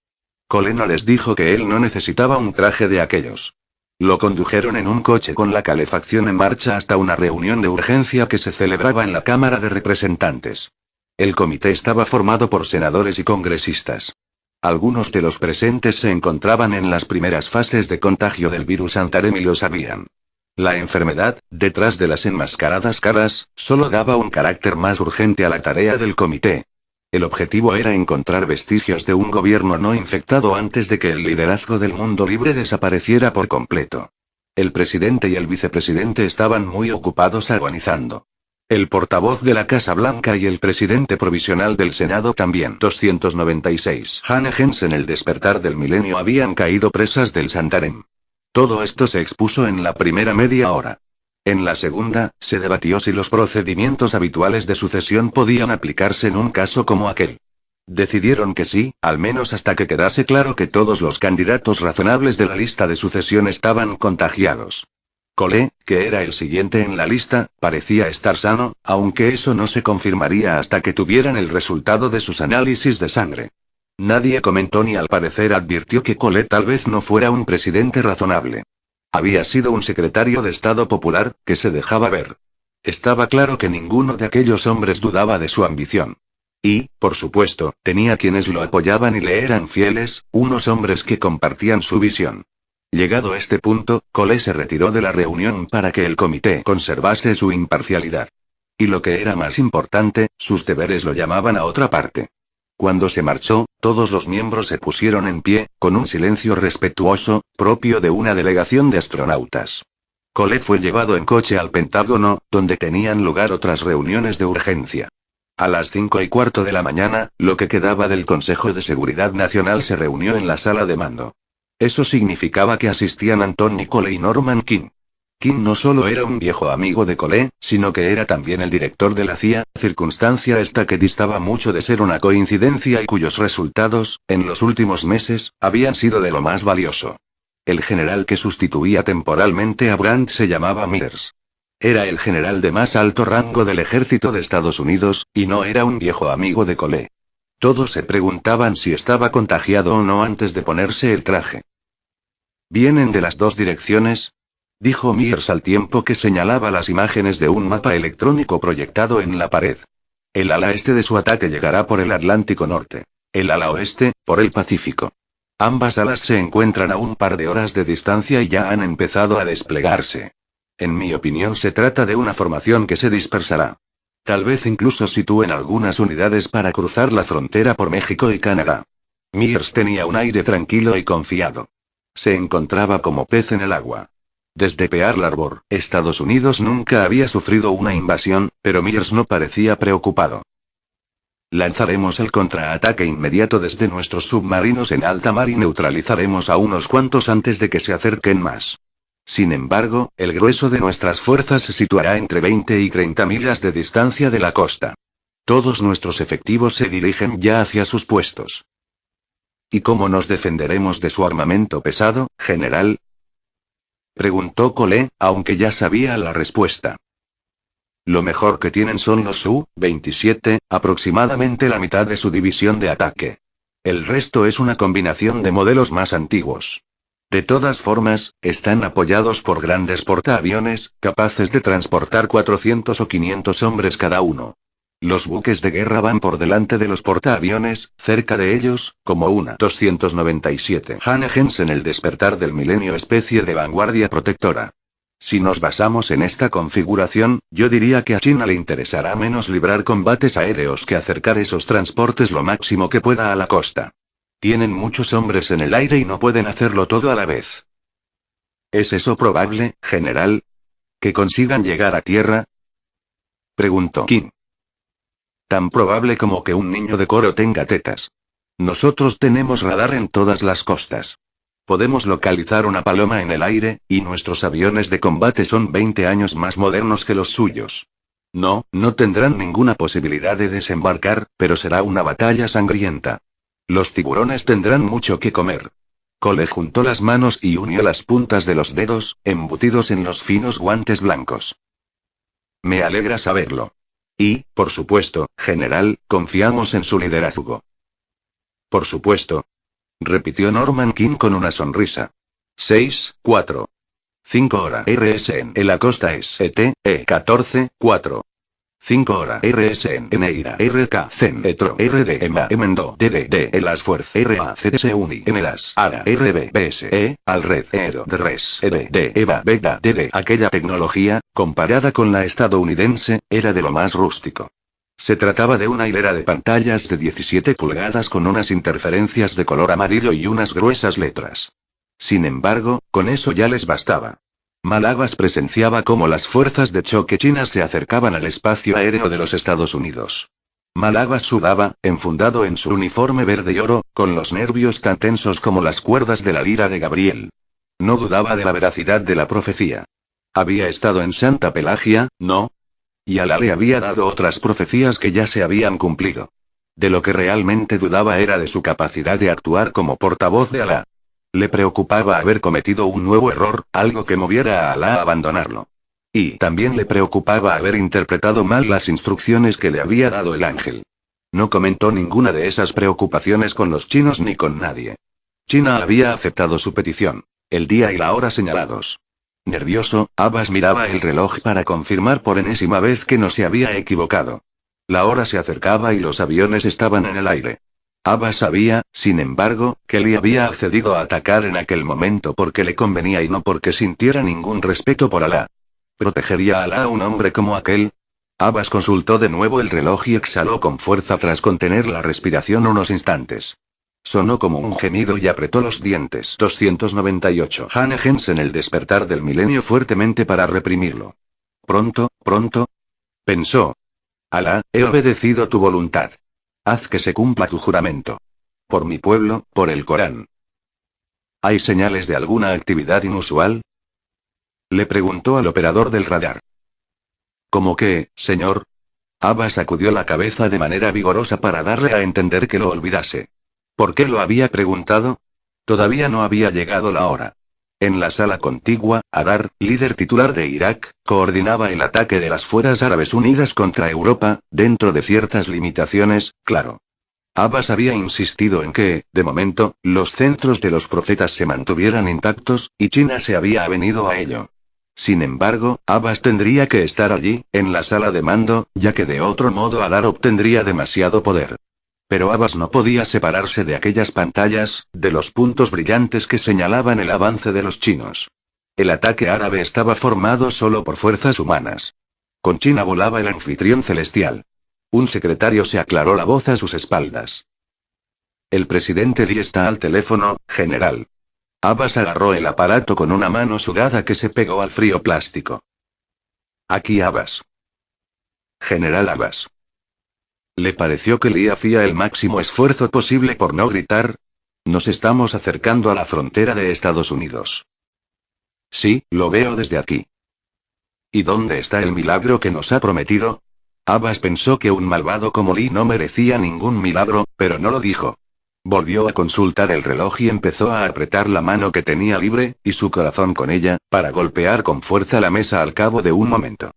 Cole no les dijo que él no necesitaba un traje de aquellos. Lo condujeron en un coche con la calefacción en marcha hasta una reunión de urgencia que se celebraba en la Cámara de Representantes. El comité estaba formado por senadores y congresistas. Algunos de los presentes se encontraban en las primeras fases de contagio del virus Antarem y lo sabían. La enfermedad, detrás de las enmascaradas caras, solo daba un carácter más urgente a la tarea del comité. El objetivo era encontrar vestigios de un gobierno no infectado antes de que el liderazgo del mundo libre desapareciera por completo. El presidente y el vicepresidente estaban muy ocupados agonizando. El portavoz de la Casa Blanca y el presidente provisional del Senado también. 296. Hanegens en el despertar del milenio habían caído presas del Santarém. Todo esto se expuso en la primera media hora. En la segunda, se debatió si los procedimientos habituales de sucesión podían aplicarse en un caso como aquel. Decidieron que sí, al menos hasta que quedase claro que todos los candidatos razonables de la lista de sucesión estaban contagiados. Cole, que era el siguiente en la lista, parecía estar sano, aunque eso no se confirmaría hasta que tuvieran el resultado de sus análisis de sangre. Nadie comentó ni al parecer advirtió que Cole tal vez no fuera un presidente razonable. Había sido un secretario de Estado popular, que se dejaba ver. Estaba claro que ninguno de aquellos hombres dudaba de su ambición. Y, por supuesto, tenía quienes lo apoyaban y le eran fieles, unos hombres que compartían su visión. Llegado este punto, Cole se retiró de la reunión para que el comité conservase su imparcialidad. Y lo que era más importante, sus deberes lo llamaban a otra parte. Cuando se marchó, todos los miembros se pusieron en pie, con un silencio respetuoso, propio de una delegación de astronautas. Cole fue llevado en coche al Pentágono, donde tenían lugar otras reuniones de urgencia. A las 5:15 de la mañana, lo que quedaba del Consejo de Seguridad Nacional se reunió en la sala de mando. Eso significaba que asistían Anthony Cole y Norman King. King no solo era un viejo amigo de Cole, sino que era también el director de la CIA, circunstancia esta que distaba mucho de ser una coincidencia y cuyos resultados, en los últimos meses, habían sido de lo más valioso. El general que sustituía temporalmente a Brandt se llamaba Mears. Era el general de más alto rango del ejército de Estados Unidos, y no era un viejo amigo de Cole. Todos se preguntaban si estaba contagiado o no antes de ponerse el traje. ¿Vienen de las dos direcciones?, dijo Mears al tiempo que señalaba las imágenes de un mapa electrónico proyectado en la pared. El ala este de su ataque llegará por el Atlántico Norte. El ala oeste, por el Pacífico. Ambas alas se encuentran a un par de horas de distancia y ya han empezado a desplegarse. En mi opinión se trata de una formación que se dispersará. Tal vez incluso sitúen algunas unidades para cruzar la frontera por México y Canadá. Mears tenía un aire tranquilo y confiado. Se encontraba como pez en el agua. Desde Pearl Harbor, Estados Unidos nunca había sufrido una invasión, pero Mears no parecía preocupado. Lanzaremos el contraataque inmediato desde nuestros submarinos en alta mar y neutralizaremos a unos cuantos antes de que se acerquen más. Sin embargo, el grueso de nuestras fuerzas se situará entre 20 y 30 millas de distancia de la costa. Todos nuestros efectivos se dirigen ya hacia sus puestos. ¿Y cómo nos defenderemos de su armamento pesado, general?, preguntó Cole, aunque ya sabía la respuesta. Lo mejor que tienen son los Su-27, aproximadamente la mitad de su división de ataque. El resto es una combinación de modelos más antiguos. De todas formas, están apoyados por grandes portaaviones, capaces de transportar 400 o 500 hombres cada uno. Los buques de guerra van por delante de los portaaviones, cerca de ellos, como una 297 Hanegens en el despertar del milenio, especie de vanguardia protectora. Si nos basamos en esta configuración, yo diría que a China le interesará menos librar combates aéreos que acercar esos transportes lo máximo que pueda a la costa. Tienen muchos hombres en el aire y no pueden hacerlo todo a la vez. ¿Es eso probable, general? ¿Que consigan llegar a tierra?, preguntó King. Tan probable como que un niño de coro tenga tetas. Nosotros tenemos radar en todas las costas. Podemos localizar una paloma en el aire, y nuestros aviones de combate son 20 años más modernos que los suyos. No tendrán ninguna posibilidad de desembarcar, pero será una batalla sangrienta. Los tiburones tendrán mucho que comer. Cole juntó las manos y unió las puntas de los dedos, embutidos en los finos guantes blancos. Me alegra saberlo. Y, por supuesto, general, confiamos en su liderazgo. Por supuesto, repitió Norman King con una sonrisa. 6:4. 5 horas RSN. En la costa es ET, 14:4. 5 horas RSN. Neira RK Zen Etro RD EMA Emendo DD en las fuerzas RACS Uni en las ARA RB BSE al red ERO de RES ED EVA Vega DD. Aquella tecnología, comparada con la estadounidense, era de lo más rústico. Se trataba de una hilera de pantallas de 17 pulgadas con unas interferencias de color amarillo y unas gruesas letras. Sin embargo, con eso ya les bastaba. Malagas presenciaba cómo las fuerzas de choque chinas se acercaban al espacio aéreo de los Estados Unidos. Malagas sudaba, enfundado en su uniforme verde y oro, con los nervios tan tensos como las cuerdas de la lira de Gabriel. No dudaba de la veracidad de la profecía. Había estado en Santa Pelagia, ¿no? Y Alá le había dado otras profecías que ya se habían cumplido. De lo que realmente dudaba era de su capacidad de actuar como portavoz de Alá. Le preocupaba haber cometido un nuevo error, algo que moviera a Alá a abandonarlo. Y también le preocupaba haber interpretado mal las instrucciones que le había dado el ángel. No comentó ninguna de esas preocupaciones con los chinos ni con nadie. China había aceptado su petición. El día y la hora señalados. Nervioso, Abbas miraba el reloj para confirmar por enésima vez que no se había equivocado. La hora se acercaba y los aviones estaban en el aire. Abbas sabía, sin embargo, que Lee había accedido a atacar en aquel momento porque le convenía y no porque sintiera ningún respeto por Alá. ¿Protegería a Alá a un hombre como aquel? Abbas consultó de nuevo el reloj y exhaló con fuerza tras contener la respiración unos instantes. Sonó como un gemido y apretó los dientes. 298. Hane Gens en el despertar del milenio fuertemente para reprimirlo. Pronto, pensó. Alá, he obedecido tu voluntad. Haz que se cumpla tu juramento. Por mi pueblo, por el Corán. ¿Hay señales de alguna actividad inusual? Le preguntó al operador del radar. ¿Cómo qué, señor? Abbas sacudió la cabeza de manera vigorosa para darle a entender que lo olvidase. ¿Por qué lo había preguntado? Todavía no había llegado la hora. En la sala contigua, Adar, líder titular de Irak, coordinaba el ataque de las Fuerzas Árabes Unidas contra Europa, dentro de ciertas limitaciones, claro. Abbas había insistido en que, de momento, los centros de los profetas se mantuvieran intactos, y China se había avenido a ello. Sin embargo, Abbas tendría que estar allí, en la sala de mando, ya que de otro modo Adar obtendría demasiado poder. Pero Abbas no podía separarse de aquellas pantallas, de los puntos brillantes que señalaban el avance de los chinos. El ataque árabe estaba formado solo por fuerzas humanas. Con China volaba el anfitrión celestial. Un secretario se aclaró la voz a sus espaldas. El presidente Lee está al teléfono, general. Abbas agarró el aparato con una mano sudada que se pegó al frío plástico. Aquí Abbas. General Abbas. ¿Le pareció que Lee hacía el máximo esfuerzo posible por no gritar? Nos estamos acercando a la frontera de Estados Unidos. Sí, lo veo desde aquí. ¿Y dónde está el milagro que nos ha prometido? Abbas pensó que un malvado como Lee no merecía ningún milagro, pero no lo dijo. Volvió a consultar el reloj y empezó a apretar la mano que tenía libre, y su corazón con ella, para golpear con fuerza la mesa al cabo de un momento.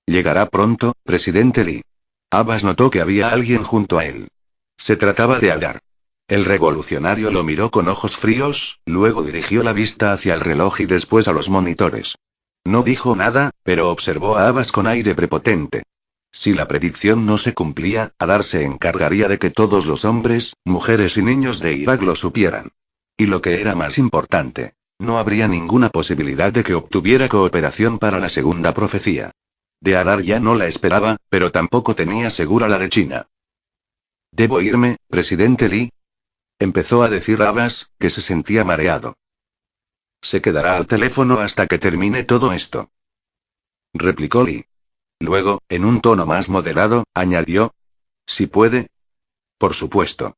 Llegará pronto, presidente Lee. Abbas notó que había alguien junto a él. Se trataba de Adar. El revolucionario lo miró con ojos fríos, luego dirigió la vista hacia el reloj y después a los monitores. No dijo nada, pero observó a Abbas con aire prepotente. Si la predicción no se cumplía, Adar se encargaría de que todos los hombres, mujeres y niños de Irak lo supieran. Y lo que era más importante, no habría ninguna posibilidad de que obtuviera cooperación para la segunda profecía. De Adar ya no la esperaba, pero tampoco tenía segura la de China. ¿Debo irme, presidente Lee? Empezó a decir Abbas, que se sentía mareado. Se quedará al teléfono hasta que termine todo esto. Replicó Lee. Luego, en un tono más moderado, añadió. ¿Si puede? Por supuesto.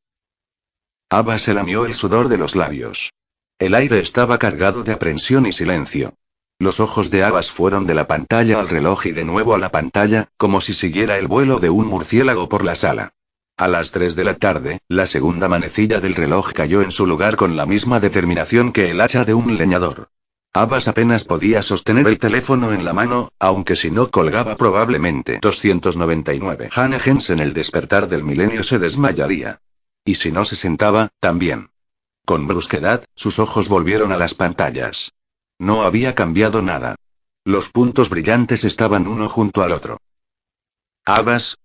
Abbas se lamió el sudor de los labios. El aire estaba cargado de aprensión y silencio. Los ojos de Abbas fueron de la pantalla al reloj y de nuevo a la pantalla, como si siguiera el vuelo de un murciélago por la sala. A las 3 de la tarde, la segunda manecilla del reloj cayó en su lugar con la misma determinación que el hacha de un leñador. Abbas apenas podía sostener el teléfono en la mano, aunque si no colgaba probablemente 299 Hane Gens en el despertar del milenio se desmayaría. Y si no se sentaba, también. Con brusquedad, sus ojos volvieron a las pantallas. No había cambiado nada. Los puntos brillantes estaban uno junto al otro. Abbas,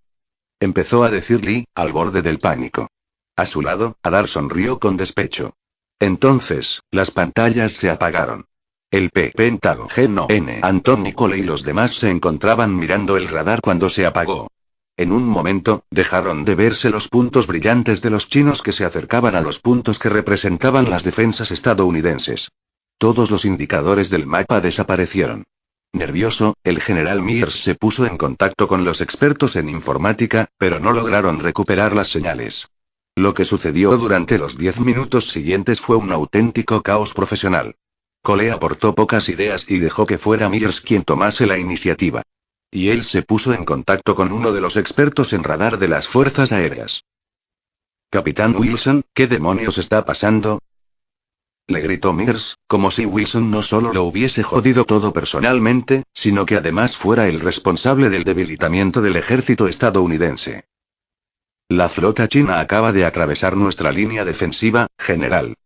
empezó a decir Lee, al borde del pánico. A su lado, Adar sonrió con despecho. Entonces, las pantallas se apagaron. El Pentágono N. Anton Nicole y los demás se encontraban mirando el radar cuando se apagó. En un momento, dejaron de verse los puntos brillantes de los chinos que se acercaban a los puntos que representaban las defensas estadounidenses. Todos los indicadores del mapa desaparecieron. Nervioso, el general Mears se puso en contacto con los expertos en informática, pero no lograron recuperar las señales. Lo que sucedió durante los 10 minutos siguientes fue un auténtico caos profesional. Cole aportó pocas ideas y dejó que fuera Mears quien tomase la iniciativa. Y él se puso en contacto con uno de los expertos en radar de las fuerzas aéreas. Capitán Wilson, ¿qué demonios está pasando? Le gritó Mears, como si Wilson no solo lo hubiese jodido todo personalmente, sino que además fuera el responsable del debilitamiento del ejército estadounidense. La flota china acaba de atravesar nuestra línea defensiva, general.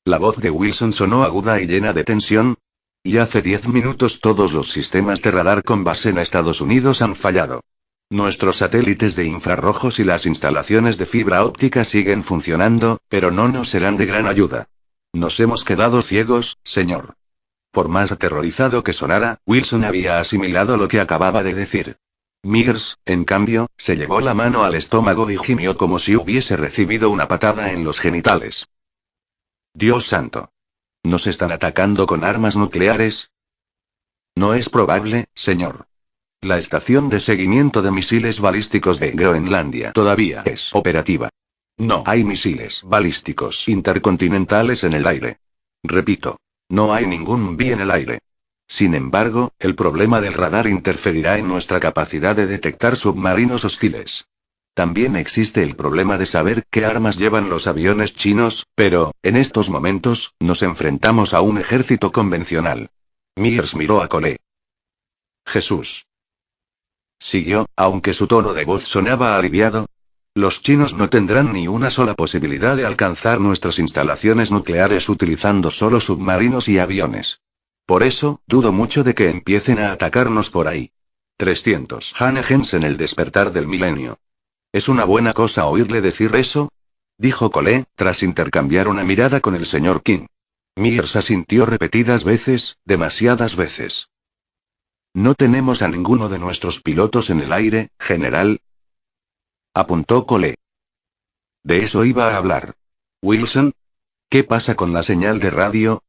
La voz de Wilson sonó aguda y llena de tensión. Y hace 10 minutos todos los sistemas de radar con base en Estados Unidos han fallado. Nuestros satélites de infrarrojos y las instalaciones de fibra óptica siguen funcionando, pero no nos serán de gran ayuda. Nos hemos quedado ciegos, señor. Por más aterrorizado que sonara, Wilson había asimilado lo que acababa de decir. Mears, en cambio, se llevó la mano al estómago y gimió como si hubiese recibido una patada en los genitales. Dios santo. ¿Nos están atacando con armas nucleares? No es probable, señor. La estación de seguimiento de misiles balísticos de Groenlandia todavía es operativa. No hay misiles balísticos intercontinentales en el aire. Repito, no hay ningún BI en el aire. Sin embargo, el problema del radar interferirá en nuestra capacidad de detectar submarinos hostiles. También existe el problema de saber qué armas llevan los aviones chinos, pero, en estos momentos, nos enfrentamos a un ejército convencional. Mears miró a Cole. Jesús. Siguió, aunque su tono de voz sonaba aliviado. Los chinos no tendrán ni una sola posibilidad de alcanzar nuestras instalaciones nucleares utilizando solo submarinos y aviones. Por eso, dudo mucho de que empiecen a atacarnos por ahí. 300 Hanegens en el despertar del milenio. ¿Es una buena cosa oírle decir eso? Dijo Cole, tras intercambiar una mirada con el señor King. Mears asintió repetidas veces, demasiadas veces. No tenemos a ninguno de nuestros pilotos en el aire, general. Apuntó Cole. De eso iba a hablar. Wilson. ¿Qué pasa con la señal de radio?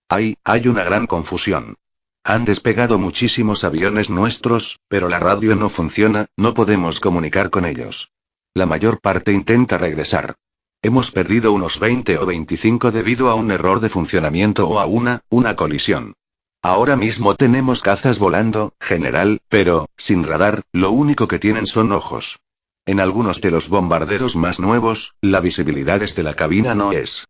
Hay una gran confusión. Han despegado muchísimos aviones nuestros, pero la radio no funciona, no podemos comunicar con ellos. La mayor parte intenta regresar. Hemos perdido unos 20 o 25 debido a un error de funcionamiento o a una colisión. Ahora mismo tenemos cazas volando, general, pero, sin radar, lo único que tienen son ojos. En algunos de los bombarderos más nuevos, la visibilidad desde la cabina no es